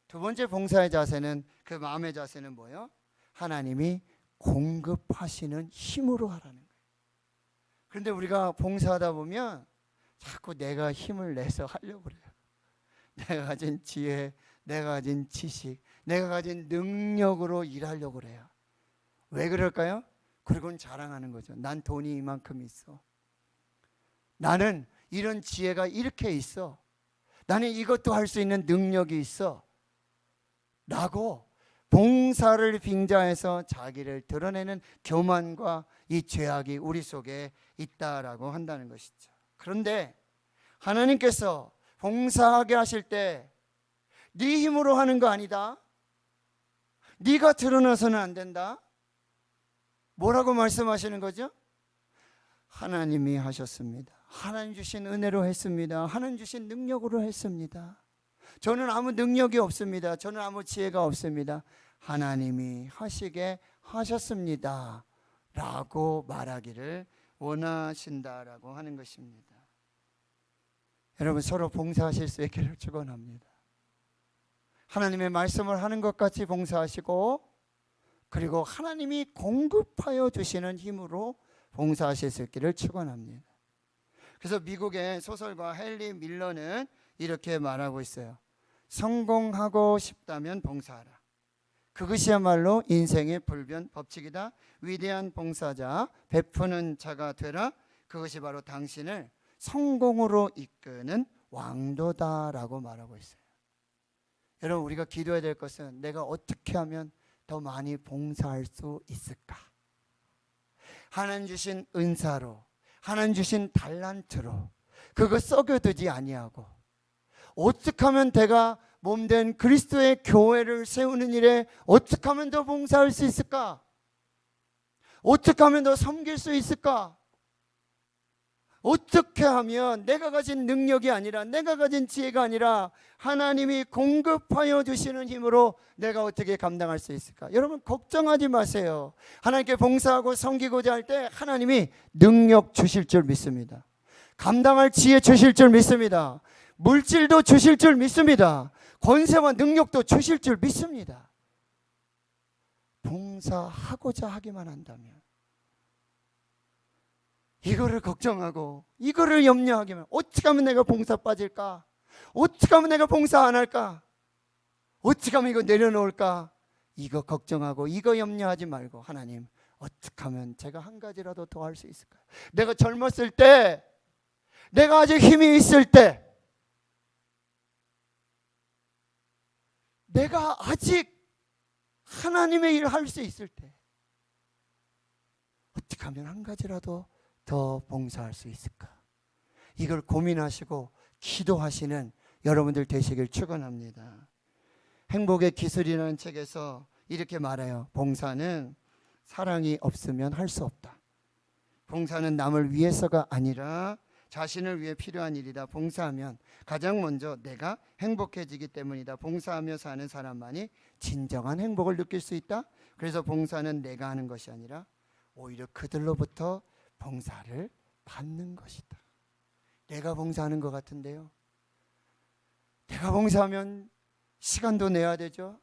S1: 두 번째 봉사의 자세는, 그 마음의 자세는 뭐예요? 하나님이 공급하시는 힘으로 하라는 거예요. 그런데 우리가 봉사하다 보면 자꾸 내가 힘을 내서 하려고 그래요. 내가 가진 지혜, 내가 가진 지식, 내가 가진 능력으로 일하려고 그래요. 왜 그럴까요? 그리고는 자랑하는 거죠. 난 돈이 이만큼 있어. 나는 이런 지혜가 이렇게 있어. 나는 이것도 할 수 있는 능력이 있어. 라고 봉사를 빙자해서 자기를 드러내는 교만과 이 죄악이 우리 속에 있다라고 한다는 것이죠. 그런데 하나님께서 봉사하게 하실 때 네 힘으로 하는 거 아니다. 네가 드러나서는 안 된다. 뭐라고 말씀하시는 거죠? 하나님이 하셨습니다. 하나님 주신 은혜로 했습니다. 하나님 주신 능력으로 했습니다. 저는 아무 능력이 없습니다. 저는 아무 지혜가 없습니다. 하나님이 하시게 하셨습니다. 라고 말하기를 원하신다라고 하는 것입니다. 여러분 서로 봉사하실 수 있기를 축원합니다. 하나님의 말씀을 하는 것 같이 봉사하시고, 그리고 하나님이 공급하여 주시는 힘으로 봉사하실 수 있기를 축원합니다. 그래서 미국의 소설가 헨리 밀러는 이렇게 말하고 있어요. 성공하고 싶다면 봉사하라. 그것이야말로 인생의 불변 법칙이다. 위대한 봉사자, 베푸는 자가 되라. 그것이 바로 당신을 성공으로 이끄는 왕도다라고 말하고 있어요. 여러분 우리가 기도해야 될 것은 내가 어떻게 하면 더 많이 봉사할 수 있을까? 하나님 주신 은사로, 하나님 주신 달란트로 그거 썩여두지 아니하고, 어떻게 하면 내가 몸된 그리스도의 교회를 세우는 일에 어떻게 하면 더 봉사할 수 있을까? 어떻게 하면 더 섬길 수 있을까? 어떻게 하면 내가 가진 능력이 아니라 내가 가진 지혜가 아니라 하나님이 공급하여 주시는 힘으로 내가 어떻게 감당할 수 있을까? 여러분 걱정하지 마세요. 하나님께 봉사하고 섬기고자 할 때 하나님이 능력 주실 줄 믿습니다. 감당할 지혜 주실 줄 믿습니다. 물질도 주실 줄 믿습니다. 권세와 능력도 주실 줄 믿습니다. 봉사하고자 하기만 한다면, 이거를 걱정하고 이거를 염려하기만, 어떻게 하면 내가 봉사 빠질까? 어떻게 하면 내가 봉사 안 할까? 어떻게 하면 이거 내려놓을까? 이거 걱정하고 이거 염려하지 말고, 하나님 어떻게 하면 제가 한 가지라도 더 할 수 있을까요? 내가 젊었을 때, 내가 아직 힘이 있을 때, 내가 아직 하나님의 일을 할 수 있을 때, 어떻게 하면 한 가지라도 더 봉사할 수 있을까? 이걸 고민하시고 기도하시는 여러분들 되시길 축원합니다. 행복의 기술이라는 책에서 이렇게 말해요. 봉사는 사랑이 없으면 할 수 없다. 봉사는 남을 위해서가 아니라 자신을 위해 필요한 일이다. 봉사하면 가장 먼저 내가 행복해지기 때문이다. 봉사하며 사는 사람만이 진정한 행복을 느낄 수 있다. 그래서 봉사는 내가 하는 것이 아니라 오히려 그들로부터 봉사를 받는 것이다. 내가 봉사하는 것 같은데요, 내가 봉사하면 시간도 내야 되죠.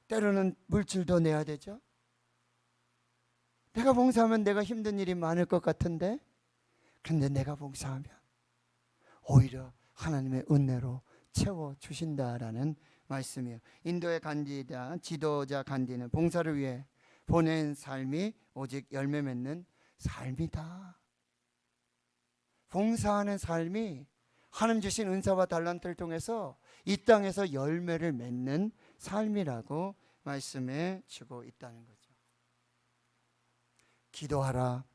S1: 때로는 물질도 내야 되죠. 내가 봉사하면 내가 힘든 일이 많을 것 같은데, 그런데 내가 봉사하면 오히려 하나님의 은혜로 채워주신다라는 말씀이에요. 인도의 간디다, 지도자 간디는 봉사를 위해 보낸 삶이 오직 열매 맺는 삶이다. 봉사하는 삶이 하나님 주신 은사와 달란트를 통해서 이 땅에서 열매를 맺는 삶이라고 말씀해 주고 있다는 거죠. 기도하라,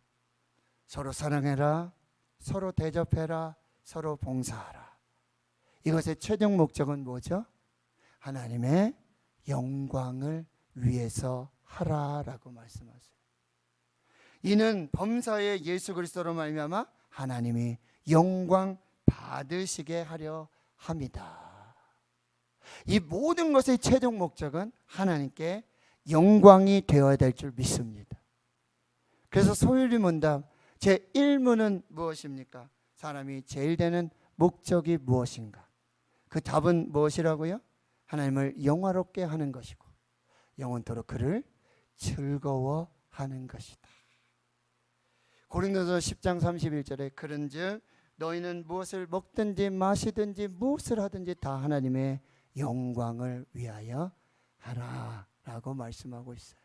S1: 서로 사랑해라, 서로 대접해라, 서로 봉사하라. 이것의 최종 목적은 뭐죠? 하나님의 영광을 위해서 하라라고 말씀하세요. 이는 범사의 예수 그리스도로 말미암아 하나님이 영광 받으시게 하려 합니다. 이 모든 것의 최종 목적은 하나님께 영광이 되어야 될 줄 믿습니다. 그래서 소율리 문답 제1문은 무엇입니까? 사람이 제일 되는 목적이 무엇인가? 그 답은 무엇이라고요? 하나님을 영화롭게 하는 것이고 영원토록 그를 즐거워하는 것이다. 고린도서 10장 31절에 그런즉 너희는 무엇을 먹든지 마시든지 무엇을 하든지 다 하나님의 영광을 위하여 하라라고 말씀하고 있어요.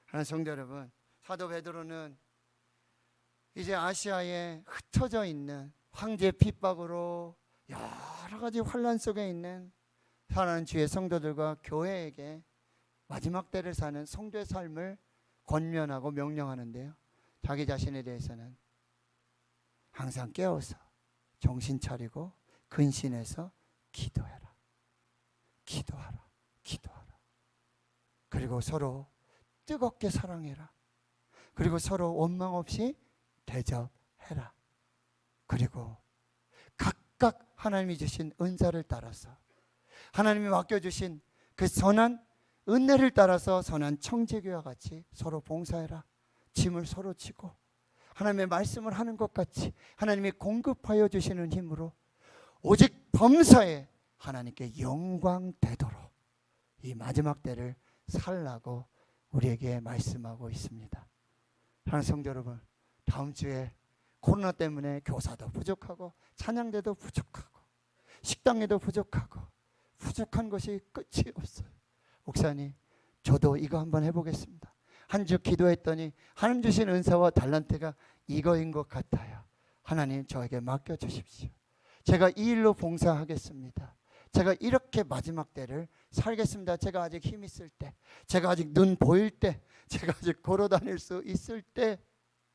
S1: 하나님 성도 여러분, 사도 베드로는 이제 아시아에 흩어져 있는 황제 핍박으로 여러 가지 환란 속에 있는 사랑하는 주의 성도들과 교회에게 마지막 때를 사는 성도의 삶을 권면하고 명령하는데요, 자기 자신에 대해서는 항상 깨어서 정신 차리고 근신해서 기도해라, 기도하라, 기도하라. 그리고 서로 뜨겁게 사랑해라. 그리고 서로 원망 없이 대접해라. 그리고 각각 하나님이 주신 은사를 따라서 하나님이 맡겨주신 그 선한 은혜를 따라서 선한 청지기와 같이 서로 봉사해라. 짐을 서로 지고 하나님의 말씀을 하는 것 같이 하나님이 공급하여 주시는 힘으로 오직 범사에 하나님께 영광 되도록 이 마지막 때를 살라고 우리에게 말씀하고 있습니다. 하나님 성도 여러분, 다음 주에 코로나 때문에 교사도 부족하고 찬양대도 부족하고 식당에도 부족하고 부족한 것이 끝이 없어요. 목사님, 저도 이거 한번 해보겠습니다. 한 주 기도했더니 하나님 주신 은사와 달란트가 이거인 것 같아요. 하나님 저에게 맡겨주십시오. 제가 이 일로 봉사하겠습니다. 제가 이렇게 마지막 때를 살겠습니다. 제가 아직 힘 있을 때, 제가 아직 눈 보일 때, 제가 아직 걸어 다닐 수 있을 때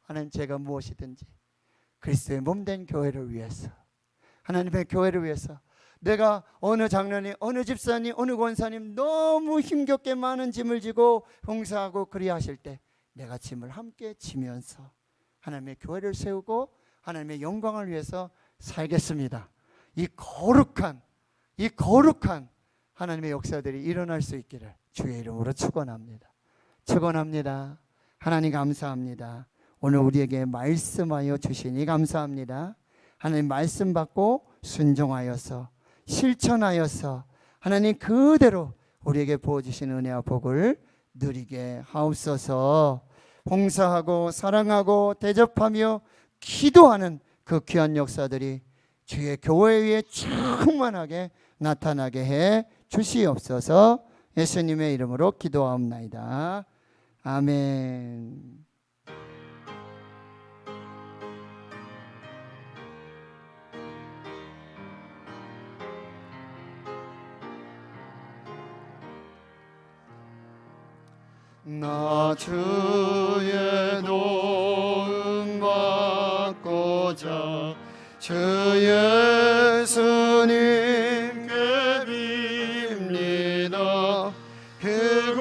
S1: 하나님 제가 무엇이든지 그리스도의 몸된 교회를 위해서, 하나님의 교회를 위해서 내가 어느 장로님, 어느 집사님, 어느 권사님 너무 힘겹게 많은 짐을 지고 봉사하고 그리하실 때 내가 짐을 함께 지면서 하나님의 교회를 세우고 하나님의 영광을 위해서 살겠습니다. 이 거룩한 하나님의 역사들이 일어날 수 있기를 주의 이름으로 축원합니다. 축원합니다. 하나님 감사합니다. 오늘 우리에게 말씀하여 주시니 감사합니다. 하나님 말씀 받고 순종하여서 실천하여서 하나님 그대로 우리에게 부어주신 은혜와 복을 누리게 하옵소서. 봉사하고 사랑하고 대접하며 기도하는 그 귀한 역사들이 주의 교회 위에 충만하게 나타나게 해 주시옵소서. 예수님의 이름으로 기도하옵나이다. 아멘. 나 주의 도움 받고자 주 예수님께 빕니다. 그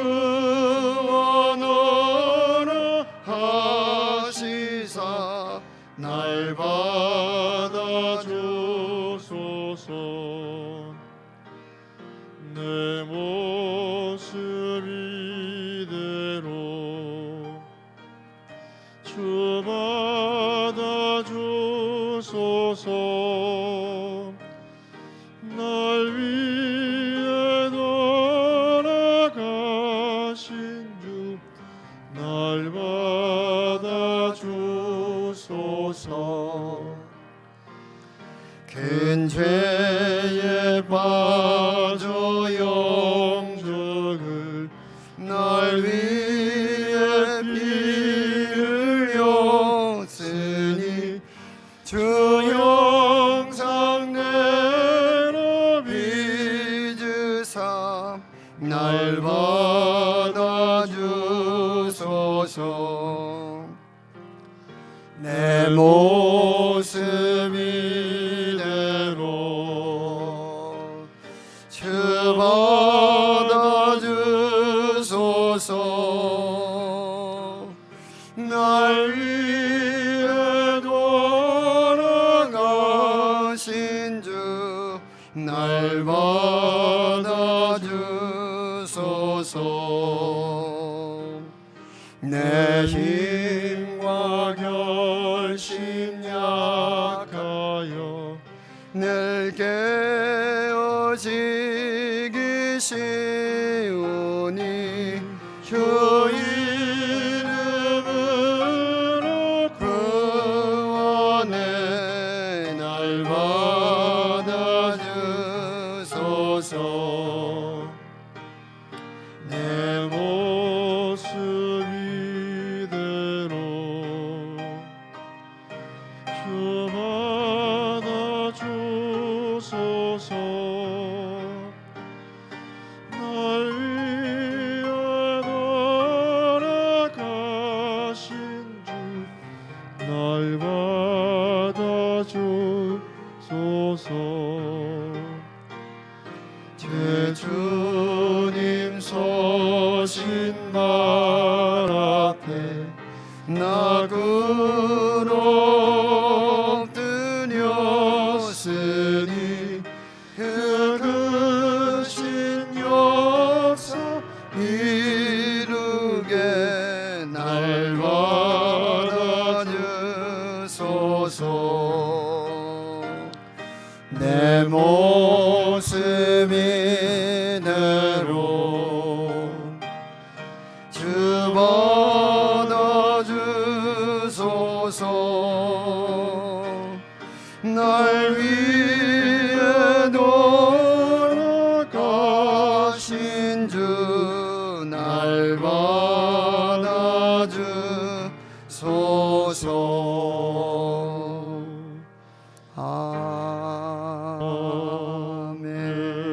S1: 구원으로 하시사 날 받아주소서.
S2: 내 모습 이대로 주 받아주소서. 날 위해 돌아가신 주 날 받아주소서.
S1: 큰 죄에 빠져 영적을 날 위해 피 흘렸으니 주 형상대로 빚으사 날 받아주소서. 내 모습 이대로 주 받아주소서. 날 위해 돌아가신 주 날 받아주소서. 내 힘과 결심 약하여 늘 깨어지기 쉬우니 주 이름으로 구원해 날 받아주소서.
S2: 내 모습 이대로 주 받아주소서. 날 위해 돌아가신 주 날 받아주소서.
S1: 제 주님 서신 발 앞에 나 엎드렸으니 그 크신 역사 이루게 날 받아주소서. 내 모습 이대로 주 받아주소서. 날 위해 돌아가신 주 날 받아주소서.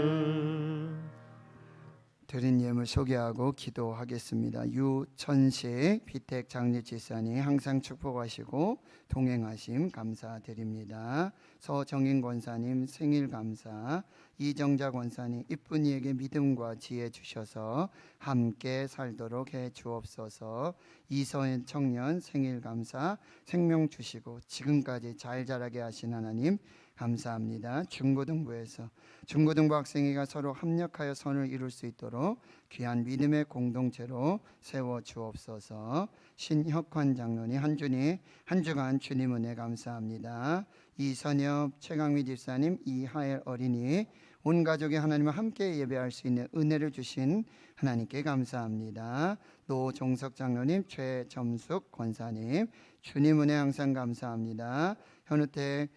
S1: 아멘. 드린 예물 소개하고 기도하겠습니다. 유천식 비택 장례집사님 항상 축복하시고 동행하심 감사드립니다. 서정인 권사님 생일 감사, 이정자 권사님 이쁜이에게 믿음과 지혜 주셔서 함께 살도록 해 주옵소서. 이서현 청년 생일 감사, 생명 주시고 지금까지 잘 자라게 하신 하나님 감사합니다. 중고등부에서 중고등부 학생회가 서로 합력하여 선을 이룰 수 있도록 귀한 믿음의 공동체로 세워 주옵소서. 신혁환 장로님 한 주간 주님 은혜 감사합니다. 이선엽 최강미 집사님 이하엘 어린이 온 가족이 하나님과 함께 예배할 수 있는 은혜를 주신 하나님께 감사합니다. 노종석 장로님 최점숙 권사님 주님 은혜 항상 감사합니다. 현우택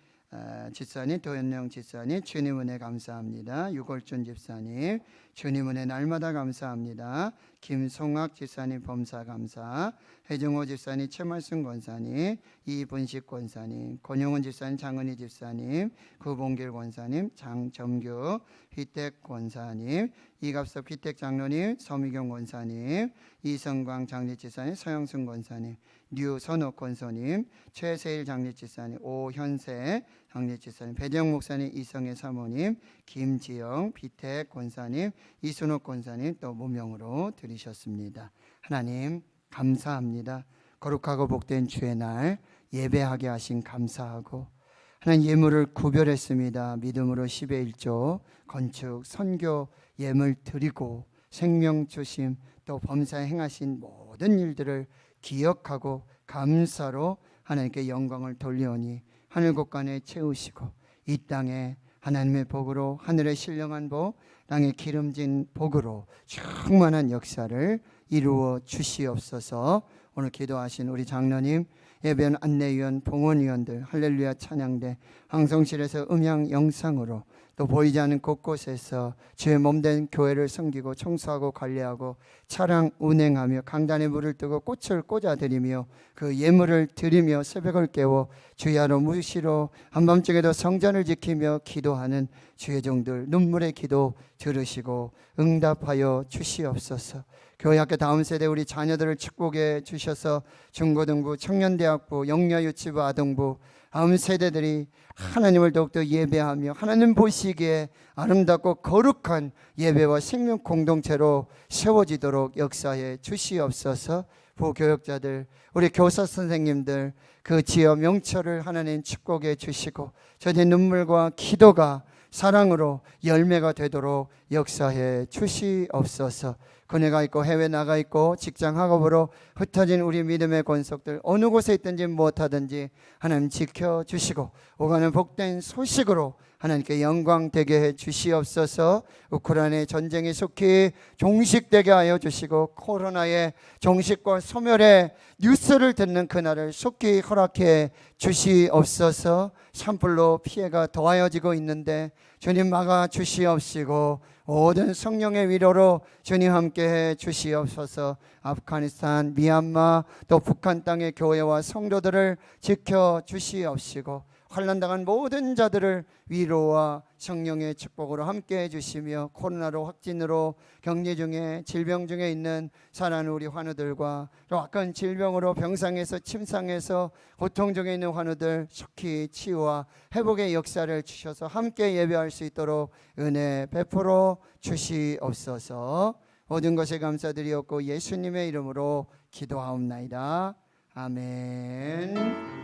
S1: 집사님, 도현영 집사님 주님 은혜 감사합니다. 유골준 집사님 주님 은혜 날마다 감사합니다. 김송학 집사님 범사 감사, 해정호 집사님 최말순 권사님, 이분식 권사님, 권영훈 집사님 장은희 집사님, 구봉길 권사님, 장점규 휘택 권사님, 이갑석 휘택 장로님, 서미경 권사님, 이성광 장례집사님, 서영순 권사님, 류선옥 권사님, 최세일 장례집사님, 오현세 장례집사님, 배정 목사님, 이성애 사모님, 김지영 비택 권사님, 이순옥 권사님 또 무명으로 드리셨습니다. 하나님 감사합니다. 거룩하고 복된 주의 날 예배하게 하신 감사하고 하나님 예물을 구별했습니다. 믿음으로 10의 1조 건축 선교 예물 드리고 생명 주심 또 범사에 행하신 모든 일들을 기억하고 감사로 하나님께 영광을 돌리오니 하늘 곳간에 채우시고 이 땅에 하나님의 복으로 하늘의 신령한 복 땅에 기름진 복으로 충만한 역사를 이루어 주시옵소서. 오늘 기도하신 우리 장로님, 예배원 안내위원, 봉헌위원들, 할렐루야 찬양대, 방송실에서 음향 영상으로 또 보이지 않는 곳곳에서 주의 몸된 교회를 섬기고 청소하고 관리하고 차량 운행하며 강단에 물을 뜨고 꽃을 꽂아드리며 그 예물을 드리며 새벽을 깨워 주야로 무시로 한밤중에도 성전을 지키며 기도하는 주의 종들 눈물의 기도 들으시고 응답하여 주시옵소서. 교회학교 다음 세대 우리 자녀들을 축복해 주셔서 중고등부, 청년대학부, 영유아유치부, 아동부 다음 세대들이 하나님을 더욱더 예배하며 하나님 보시기에 아름답고 거룩한 예배와 생명 공동체로 세워지도록 역사해 주시옵소서. 부교역자들 우리 교사 선생님들 그 지역 명철을 하나님 축복해 주시고 저의 눈물과 기도가 사랑으로 열매가 되도록 역사해 주시옵소서. 군에가 있고 해외 나가 있고 직장 학업으로 흩어진 우리 믿음의 권속들 어느 곳에 있든지 무엇하든지 하나님 지켜주시고 오가는 복된 소식으로 하나님께 영광 되게 해 주시옵소서. 우크라이나의 전쟁이 속히 종식되게 하여 주시고 코로나의 종식과 소멸의 뉴스를 듣는 그날을 속히 허락해 주시옵소서. 산불로 피해가 더하여지고 있는데 주님 막아 주시옵시고 모든 성령의 위로로 주님 함께해 주시옵소서. 아프가니스탄, 미얀마 또 북한 땅의 교회와 성도들을 지켜 주시옵시고 환난당한 모든 자들을 위로와 성령의 축복으로 함께해 주시며 코로나로 확진으로 격리 중에 질병 중에 있는 사랑하는 우리 환우들과 또 악한 질병으로 병상에서 침상에서 고통 중에 있는 환우들 속히 치유와 회복의 역사를 주셔서 함께 예배할 수 있도록 은혜 베풀어 주시옵소서. 모든 것에 감사드리옵고 예수님의 이름으로 기도하옵나이다. 아멘.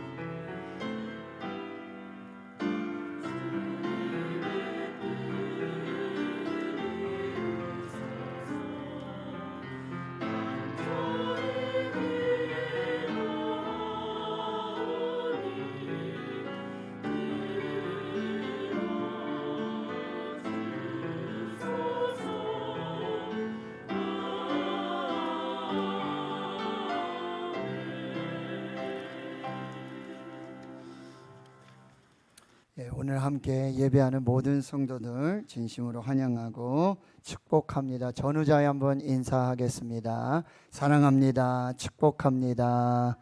S1: 오늘 함께 예배하는 모든 성도들 진심으로 환영하고 축복합니다. 전우자에 한번 인사하겠습니다. 사랑합니다. 축복합니다.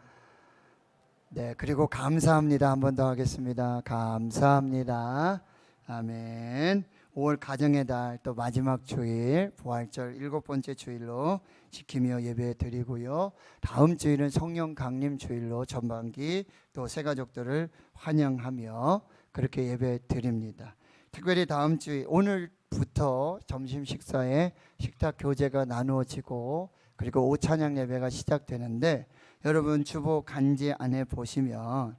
S1: 네, 그리고 감사합니다. 한 번 더 하겠습니다. 감사합니다. 아멘. 5월 가정의 달 또 마지막 주일 부활절 7번째 주일로 지키며 예배 드리고요. 다음 주일은 성령 강림 주일로 전반기 또 새가족들을 환영하며 그렇게 예배 드립니다. 특별히 다음 주일 오늘부터 점심 식사에 식탁 교제가 나누어지고 그리고 오찬양 예배가 시작되는데 여러분 주보 간지 안에 보시면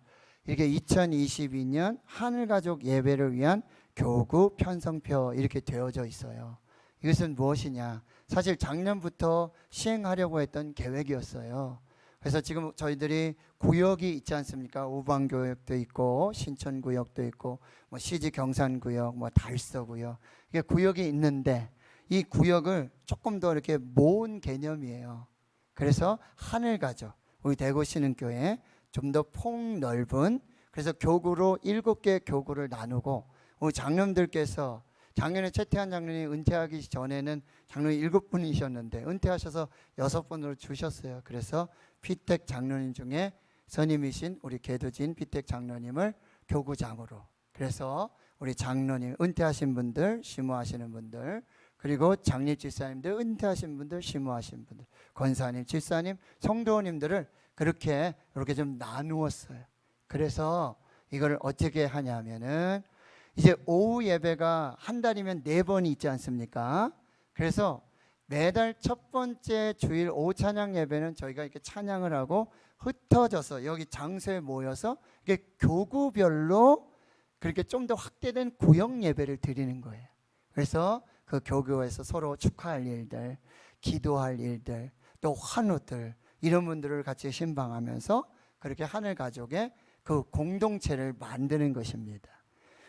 S1: 이렇게 2022년 하늘가족 예배를 위한 교구 편성표 이렇게 되어져 있어요. 이것은 무엇이냐? 사실 작년부터 시행하려고 했던 계획이었어요. 그래서 지금 저희들이 구역이 있지 않습니까? 우방교역도 있고 신천구역도 있고 뭐 시지 경산구역, 뭐 달서구역 이게 구역이 있는데 이 구역을 조금 더 이렇게 모은 개념이에요. 그래서 하늘가족 우리 대구 신흥교회 좀 더 폭넓은 그래서 교구로 7개 교구를 나누고 우리 장로님들께서 작년에 최태한 장로님이 은퇴하기 전에는 장로님 7분이셨는데 은퇴하셔서 6분으로 주셨어요. 그래서 피택 장로님 중에 선임이신 우리 계두진 피택 장로님을 교구장으로 그래서 우리 장로님 은퇴하신 분들 심무하시는 분들 그리고 장립 집사님들 은퇴하신 분들 심무하신 분들 권사님 집사님 성도님들을 그렇게 이렇게 좀 나누었어요. 그래서 이걸 어떻게 하냐면은 이제 오후 예배가 한 달이면 4번이 있지 않습니까? 그래서 매달 첫 번째 주일 오후 찬양 예배는 저희가 이렇게 찬양을 하고 흩어져서 여기 장소에 모여서 이게 교구별로 그렇게 좀 더 확대된 구역 예배를 드리는 거예요. 그래서 그 교구에서 서로 축하할 일들, 기도할 일들, 또 환우들 이런 분들을 같이 신방하면서 그렇게 하늘 가족의 그 공동체를 만드는 것입니다.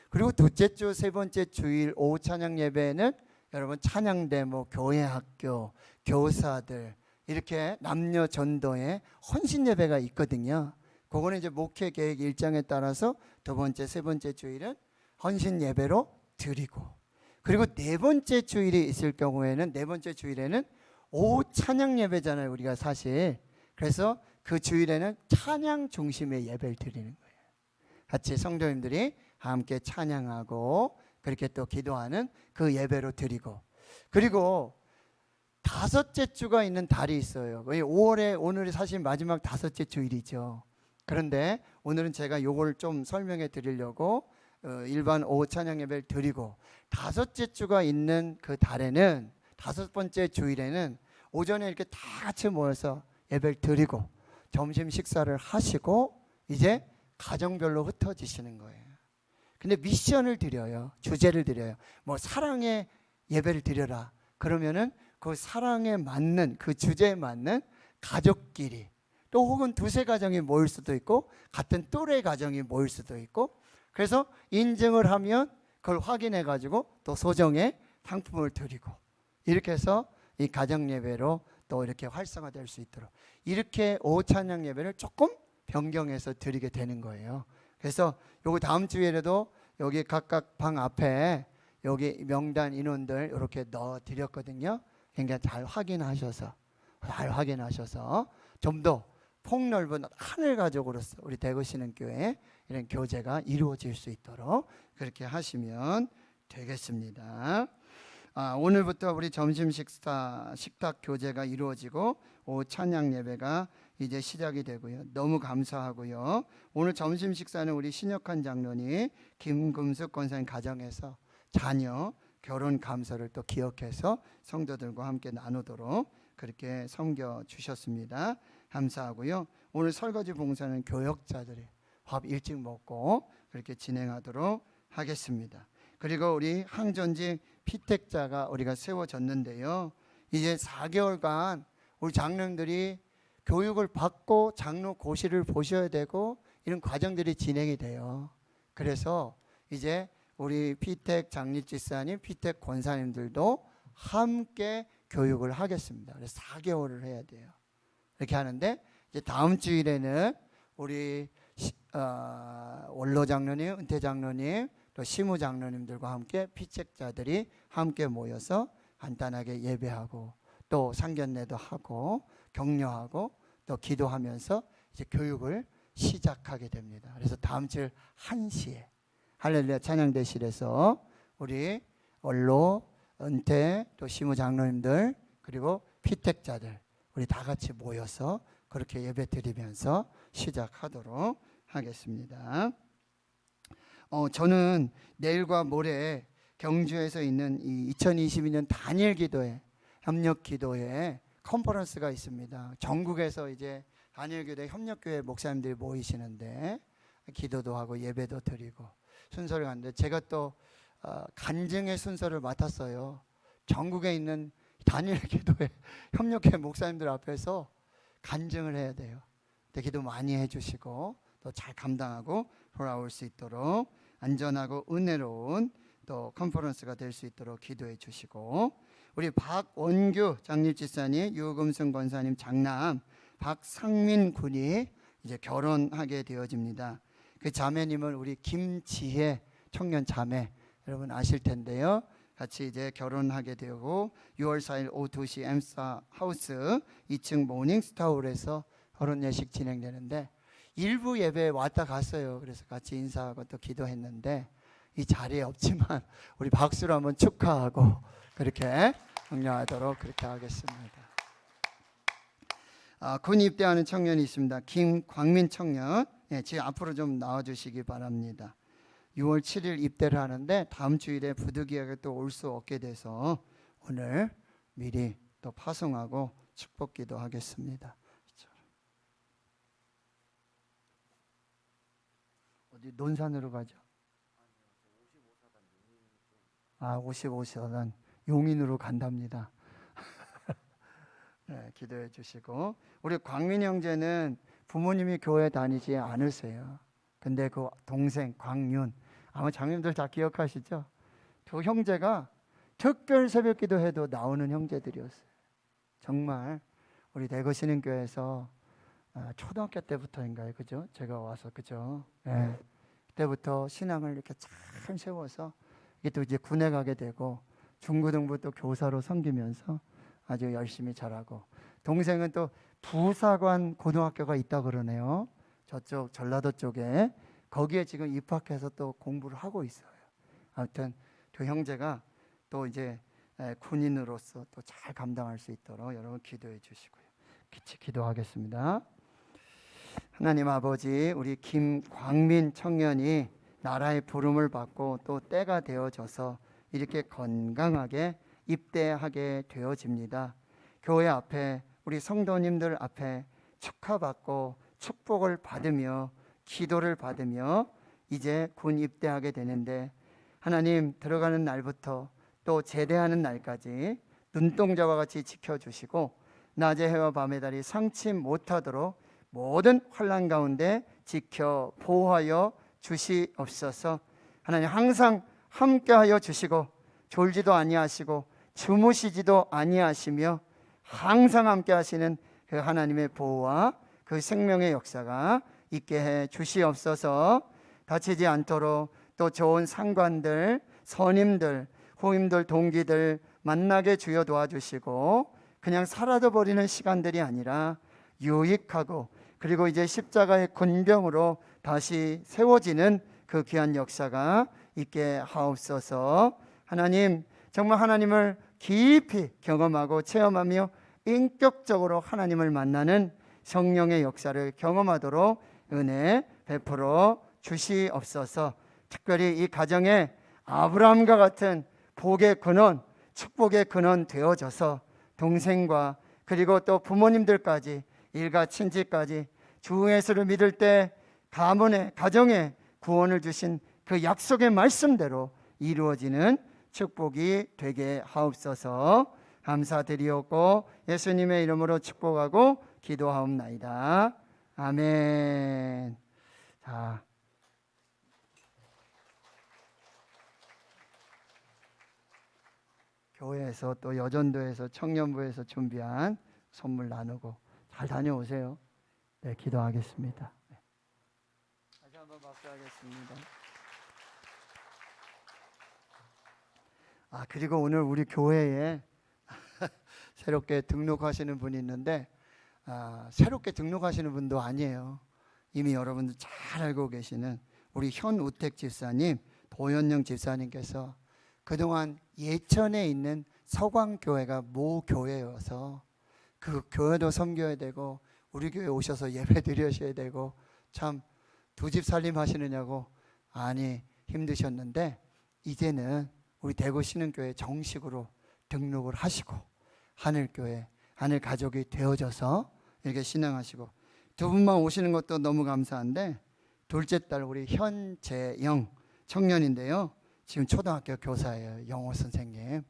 S1: 그리고 둘째 주 세 번째 주일 오후 찬양 예배는 여러분 찬양 대모, 교회 학교, 교사들 이렇게 남녀 전도의 헌신 예배가 있거든요. 그거는 이제 목회 계획 일정에 따라서 두 번째, 세 번째 주일은 헌신 예배로 드리고 그리고 네 번째 주일이 있을 경우에는 네 번째 주일에는 오후 찬양 예배잖아요. 우리가 사실 그래서 그 주일에는 찬양 중심의 예배를 드리는 거예요. 같이 성도님들이 함께 찬양하고 그렇게 또 기도하는 그 예배로 드리고 그리고 다섯째 주가 있는 달이 있어요. 5월에 오늘이 사실 마지막 다섯째 주일이죠. 그런데 오늘은 제가 요걸 좀 설명해 드리려고 일반 오후 찬양 예배를 드리고 다섯째 주가 있는 그 달에는 다섯 번째 주일에는 오전에 이렇게 다 같이 모여서 예배를 드리고 점심 식사를 하시고 이제 가정별로 흩어지시는 거예요. 근데 미션을 드려요. 주제를 드려요. 뭐 사랑의 예배를 드려라. 그러면은 그 사랑에 맞는 그 주제에 맞는 가족끼리 또 혹은 두세 가정이 모일 수도 있고 같은 또래 가정이 모일 수도 있고 그래서 인증을 하면 그걸 확인해 가지고 또 소정의 상품을 드리고 이렇게 해서 이 가정 예배로 또 이렇게 활성화될 수 있도록 이렇게 오후 찬양 예배를 조금 변경해서 드리게 되는 거예요. 그래서 요거 다음 주에라도 여기 각각 방 앞에 여기 명단 인원들 이렇게 넣어 드렸거든요. 그러니까 잘 확인하셔서 좀 더 폭넓은 하늘 가족으로서 우리 대구 신흥교회 이런 교제가 이루어질 수 있도록 그렇게 하시면 되겠습니다. 오늘부터 우리 점심 식사 식탁 교제가 이루어지고 오후 찬양 예배가 이제 시작이 되고요. 너무 감사하고요. 오늘 점심 식사는 우리 신혁한 장로님 김금숙 권사님 가정에서 자녀 결혼 감사를 또 기억해서 성도들과 함께 나누도록 그렇게 섬겨 주셨습니다. 감사하고요. 오늘 설거지 봉사는 교역자들이 밥 일찍 먹고 그렇게 진행하도록 하겠습니다. 그리고 우리 항전직 피택자가 우리가 세워졌는데요. 이제 4개월간 우리 장로님들이 교육을 받고 장로 고시를 보셔야 되고 이런 과정들이 진행이 돼요. 그래서 이제 우리 피택 장립집사님, 피택 권사님들도 함께 교육을 하겠습니다. 그래서 4개월을 해야 돼요. 이렇게 하는데 이제 다음 주일에는 우리 원로 장로님, 은퇴 장로님, 또 시무 장로님들과 함께 피책자들이 함께 모여서 간단하게 예배하고 또 상견례도 하고 격려하고 또 기도하면서 이제 교육을 시작하게 됩니다. 그래서 다음 주 1시에 할렐루야 찬양대실에서 우리 원로, 은퇴, 또 시무 장로님들, 그리고 피택자들 우리 다 같이 모여서 그렇게 예배 드리면서 시작하도록 하겠습니다. 저는 내일과 모레 경주에서 있는 이 2022년 단일 기도회, 협력 기도회 컨퍼런스가 있습니다. 전국에서 이제 단일 기도회 협력교회 목사님들이 모이시는데 기도도 하고 예배도 드리고 순서를 갔는데 제가 또 간증의 순서를 맡았어요. 전국에 있는 단일 기도회 협력교회 목사님들 앞에서 간증을 해야 돼요. 기도 많이 해주시고 또 잘 감당하고 돌아올 수 있도록 안전하고 은혜로운 또 컨퍼런스가 될 수 있도록 기도해 주시고, 우리 박원규 장립집사님, 유금승 권사님 장남 박상민 군이 이제 결혼하게 되어집니다. 그 자매님은 우리 김지혜 청년 자매, 여러분 아실 텐데요. 같이 이제 결혼하게 되고 6월 4일 오후 2시 엠사 하우스 2층 모닝스타홀에서 결혼 예식 진행되는데 일부 예배에 왔다 갔어요. 그래서 같이 인사하고 또 기도했는데 이 자리에 없지만 우리 박수로 한번 축하하고 그렇게 격려하도록 그렇게 하겠습니다. 군 입대하는 청년이 있습니다. 김광민 청년, 지금 앞으로 좀 나와주시기 바랍니다. 6월 7일 입대를 하는데 다음 주일에 부득이하게 또 올 수 없게 돼서 오늘 미리 또 파송하고 축복기도 하겠습니다. 어디 논산으로 가죠? 55사단 용인으로 간답니다. 네, 기도해 주시고, 우리 광민 형제는 부모님이 교회 다니지 않으세요. 근데 그 동생 광윤, 아마 장님들 다 기억하시죠? 그 형제가 특별 새벽 기도해도 나오는 형제들이었어요. 정말 우리 대거신인교회에서 초등학교 때부터인가요, 그죠? 제가 와서, 그죠? 네. 그때부터 신앙을 이렇게 잘 세워서 이게 또 이제 군에 가게 되고 중고등부 또 교사로 섬기면서 아주 열심히 잘하고, 동생은 또 부사관 고등학교가 있다 그러네요. 저쪽 전라도 쪽에 거기에 지금 입학해서 또 공부를 하고 있어요. 아무튼 두 형제가 또 이제 군인으로서 또 잘 감당할 수 있도록 여러분 기도해 주시고요. 같이 기도하겠습니다. 하나님 아버지, 우리 김광민 청년이 나라의 부름을 받고 또 때가 되어져서 이렇게 건강하게 입대하게 되어집니다. 교회 앞에 우리 성도님들 앞에 축하받고 축복을 받으며 기도를 받으며 이제 군 입대하게 되는데, 하나님 들어가는 날부터 또 제대하는 날까지 눈동자와 같이 지켜주시고 낮의 해와 밤의 달이 상치 못하도록 모든 환난 가운데 지켜 보호하여 주시옵소서. 하나님 항상 함께하여 주시고 졸지도 아니하시고 주무시지도 아니하시며 항상 함께하시는 그 하나님의 보호와 그 생명의 역사가 있게 해 주시옵소서. 다치지 않도록 또 좋은 상관들, 선임들, 후임들, 동기들 만나게 주여 도와주시고 그냥 사라져버리는 시간들이 아니라 유익하고 그리고 이제 십자가의 군병으로 다시 세워지는 그 귀한 역사가 있게 하옵소서. 하나님, 정말 하나님을 깊이 경험하고 체험하며 인격적으로 하나님을 만나는 성령의 역사를 경험하도록 은혜 베풀어 주시옵소서. 특별히 이 가정에 아브라함과 같은 복의 근원, 축복의 근원 되어져서 동생과 그리고 또 부모님들까지 일가 친지까지 주 예수를 믿을 때 가문에 가정에 구원을 주신 그 약속의 말씀대로 이루어지는 축복이 되게 하옵소서. 감사드리옵고 예수님의 이름으로 축복하고 기도하옵나이다. 아멘. 자, 교회에서 또 여전도에서 청년부에서 준비한 선물 나누고 잘 다녀오세요. 네, 기도하겠습니다. 네. 다시 한번 박수하겠습니다. 그리고 오늘 우리 교회에 새롭게 등록하시는 분이 있는데 새롭게 등록하시는 분도 아니에요. 이미 여러분들 잘 알고 계시는 우리 현우택 집사님, 도현영 집사님께서 그동안 예천에 있는 서광교회가 모교회여서 그 교회도 섬겨야 되고 우리 교회 오셔서 예배 드리셔야 되고 참 두 집 살림 하시느냐고 많이 힘드셨는데 이제는 우리 대구 신흥교회 정식으로 등록을 하시고 하늘교회 하늘 가족이 되어져서 이렇게 신앙하시고 두 분만 오시는 것도 너무 감사한데 둘째 딸 우리 현재영 청년인데요. 지금 초등학교 교사예요. 영어 선생님.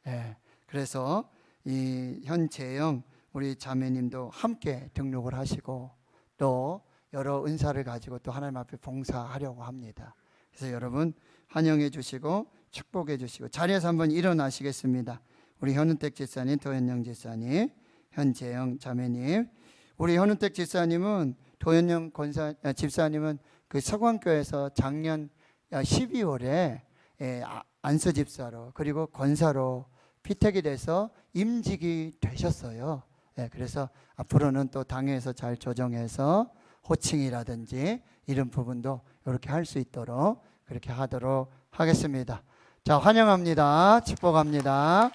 S1: 예. 그래서 이 현재영 우리 자매님도 함께 등록을 하시고 또 여러 은사를 가지고 또 하나님 앞에 봉사하려고 합니다. 그래서 여러분 환영해 주시고 축복해 주시고 자리에서 한번 일어나시겠습니다. 우리 현은택 집사님, 도현영 집사님, 현재영 자매님. 우리 현은택 집사님은 도현영 집사님은 그 서광교에서 작년 12월에 안수 집사로 그리고 권사로 피택이 돼서 임직이 되셨어요. 그래서 앞으로는 또 당회에서 잘 조정해서 호칭이라든지 이런 부분도 이렇게 할 수 있도록 그렇게 하도록 하겠습니다. 자, 환영합니다. 축복합니다.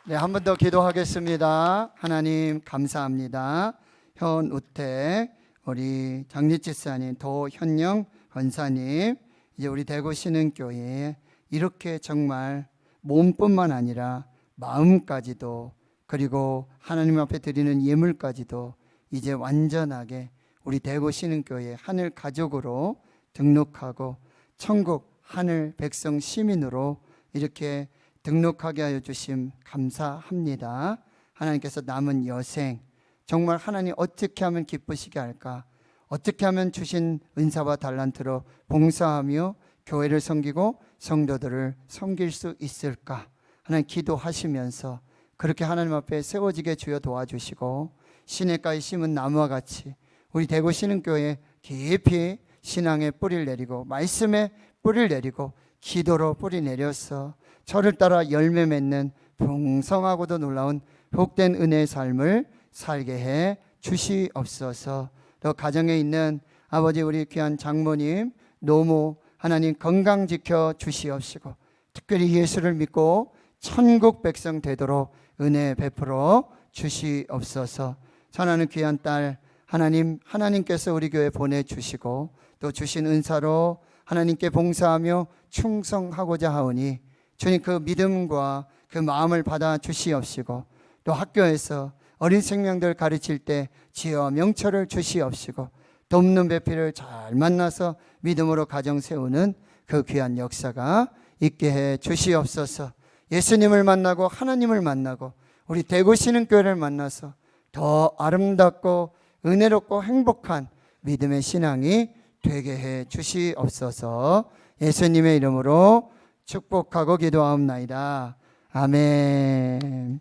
S1: 네, 한 번 더 기도하겠습니다. 하나님 감사합니다. 현우택 우리 장리집사님, 도현영 권사님, 이제 우리 대구 신흥교회에 이렇게 정말 몸뿐만 아니라 마음까지도 그리고 하나님 앞에 드리는 예물까지도 이제 완전하게 우리 대구 신흥교회 하늘 가족으로 등록하고 천국 하늘 백성 시민으로 이렇게 등록하게 하여 주심 감사합니다. 하나님께서 남은 여생 정말 하나님 어떻게 하면 기쁘시게 할까? 어떻게 하면 주신 은사와 달란트로 봉사하며 교회를 섬기고 성도들을 섬길 수 있을까? 하나님 기도하시면서 그렇게 하나님 앞에 세워지게 주여 도와주시고 시냇가에 심은 나무와 같이 우리 대구 신흥교회에 깊이 신앙의 뿌리를 내리고 말씀에 뿌리를 내리고 기도로 뿌리 내려서 저를 따라 열매 맺는 풍성하고도 놀라운 복된 은혜의 삶을 살게 해 주시옵소서. 또 가정에 있는 아버지 우리 귀한 장모님 노모 하나님 건강 지켜 주시옵시고 특별히 예수를 믿고 천국 백성 되도록 은혜 베풀어 주시옵소서. 전하는 귀한 딸 하나님께서 우리 교회 보내주시고 또 주신 은사로 하나님께 봉사하며 충성하고자 하오니 주님 그 믿음과 그 마음을 받아 주시옵시고 또 학교에서 어린 생명들 가르칠 때 지혜와 명철을 주시옵시고 돕는 배필을 잘 만나서 믿음으로 가정 세우는 그 귀한 역사가 있게 해 주시옵소서. 예수님을 만나고 하나님을 만나고 우리 대구 신흥교회를 만나서 더 아름답고 은혜롭고 행복한 믿음의 신앙이 되게 해 주시옵소서. 예수님의 이름으로 축복하고 기도하옵나이다. 아멘.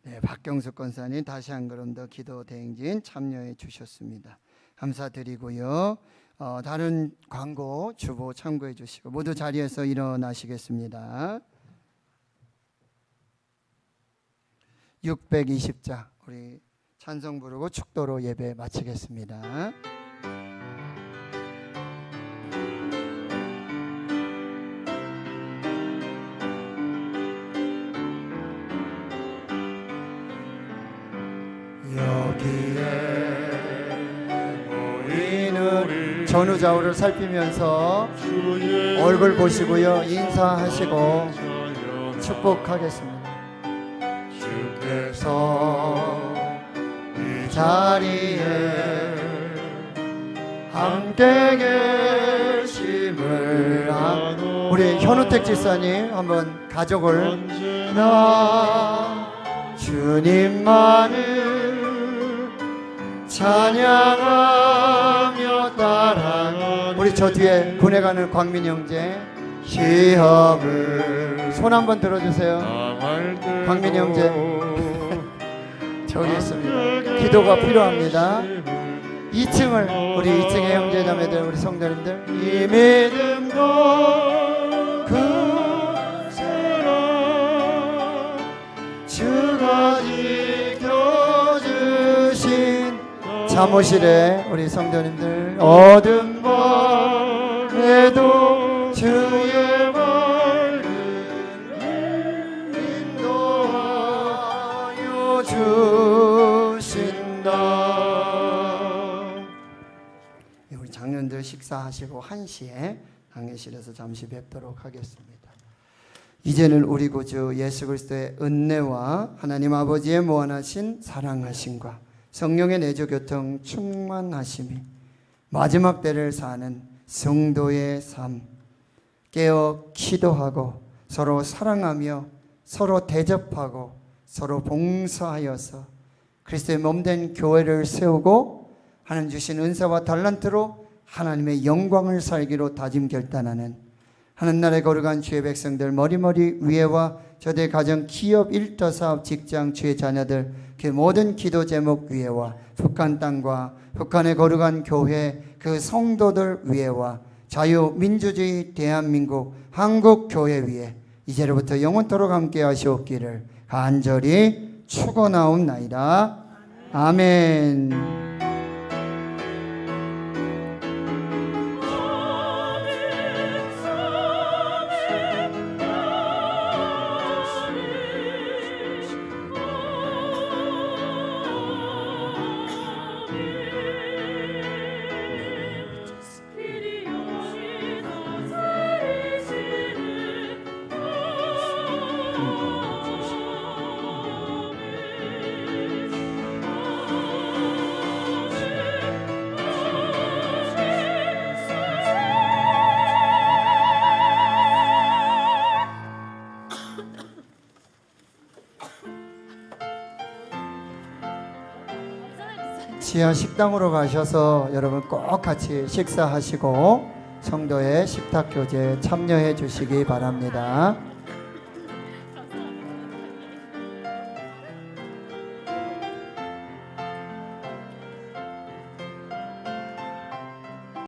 S1: 네, 박경숙 권사님 다시 한 걸음 더 기도 대행진 참여해 주셨습니다. 감사드리고요. 다른 광고 주보 참고해 주시고 모두 자리에서 일어나시겠습니다. 620자 우리 찬송 부르고 축도로 예배 마치겠습니다. 여기에 모이는 전후 좌우를 살피면서 얼굴 보시고요 인사하시고 축복하겠습니다. 주께서 이 자리에 함께 계심을 우리 현우택 집사님 한번 가족을 나 주님만을 찬양하며 따라 우리 저 뒤에 군에 가는 광민 형제 시험을 손 한번 들어주세요. 광민 형제 저기 있습니다. 기도가 필요합니다. 2층을 우리 2층의 형제자매들 우리 성도님들 이 믿음도 그 사랑 주가 지켜주신 사무실에 우리 성도님들 어둠 밤에도 주의 밝은 인도하여 주신다. 우리 장년들 식사하시고 1시에 강의실에서 잠시 뵙도록 하겠습니다. 이제는 우리 구주 예수 그리스도의 은혜와 하나님 아버지의 무한하신 사랑하심과 성령의 내주 교통 충만하심이 마지막 때를 사는 성도의 삶 깨어 기도하고 서로 사랑하며 서로 대접하고 서로 봉사하여서 그리스도의 몸된 교회를 세우고 하나님 주신 은사와 달란트로 하나님의 영광을 살기로 다짐 결단하는 하늘나라의 거룩한 주의 백성들 머리머리 위에와 저দের 가정, 기업, 일터, 사업, 직장, 주의 자녀들 그 모든 기도 제목 위에와 북한 땅과 북한의 거룩한 교회 그 성도들 위에와 자유민주주의 대한민국 한국교회 위에 이제로부터 영원토록 함께 하시옵기를 간절히 축원하옵나이다. 아멘. 지하 식당으로 가셔서 여러분 꼭 같이 식사하시고 성도의 식탁 교제에 참여해 주시기 바랍니다.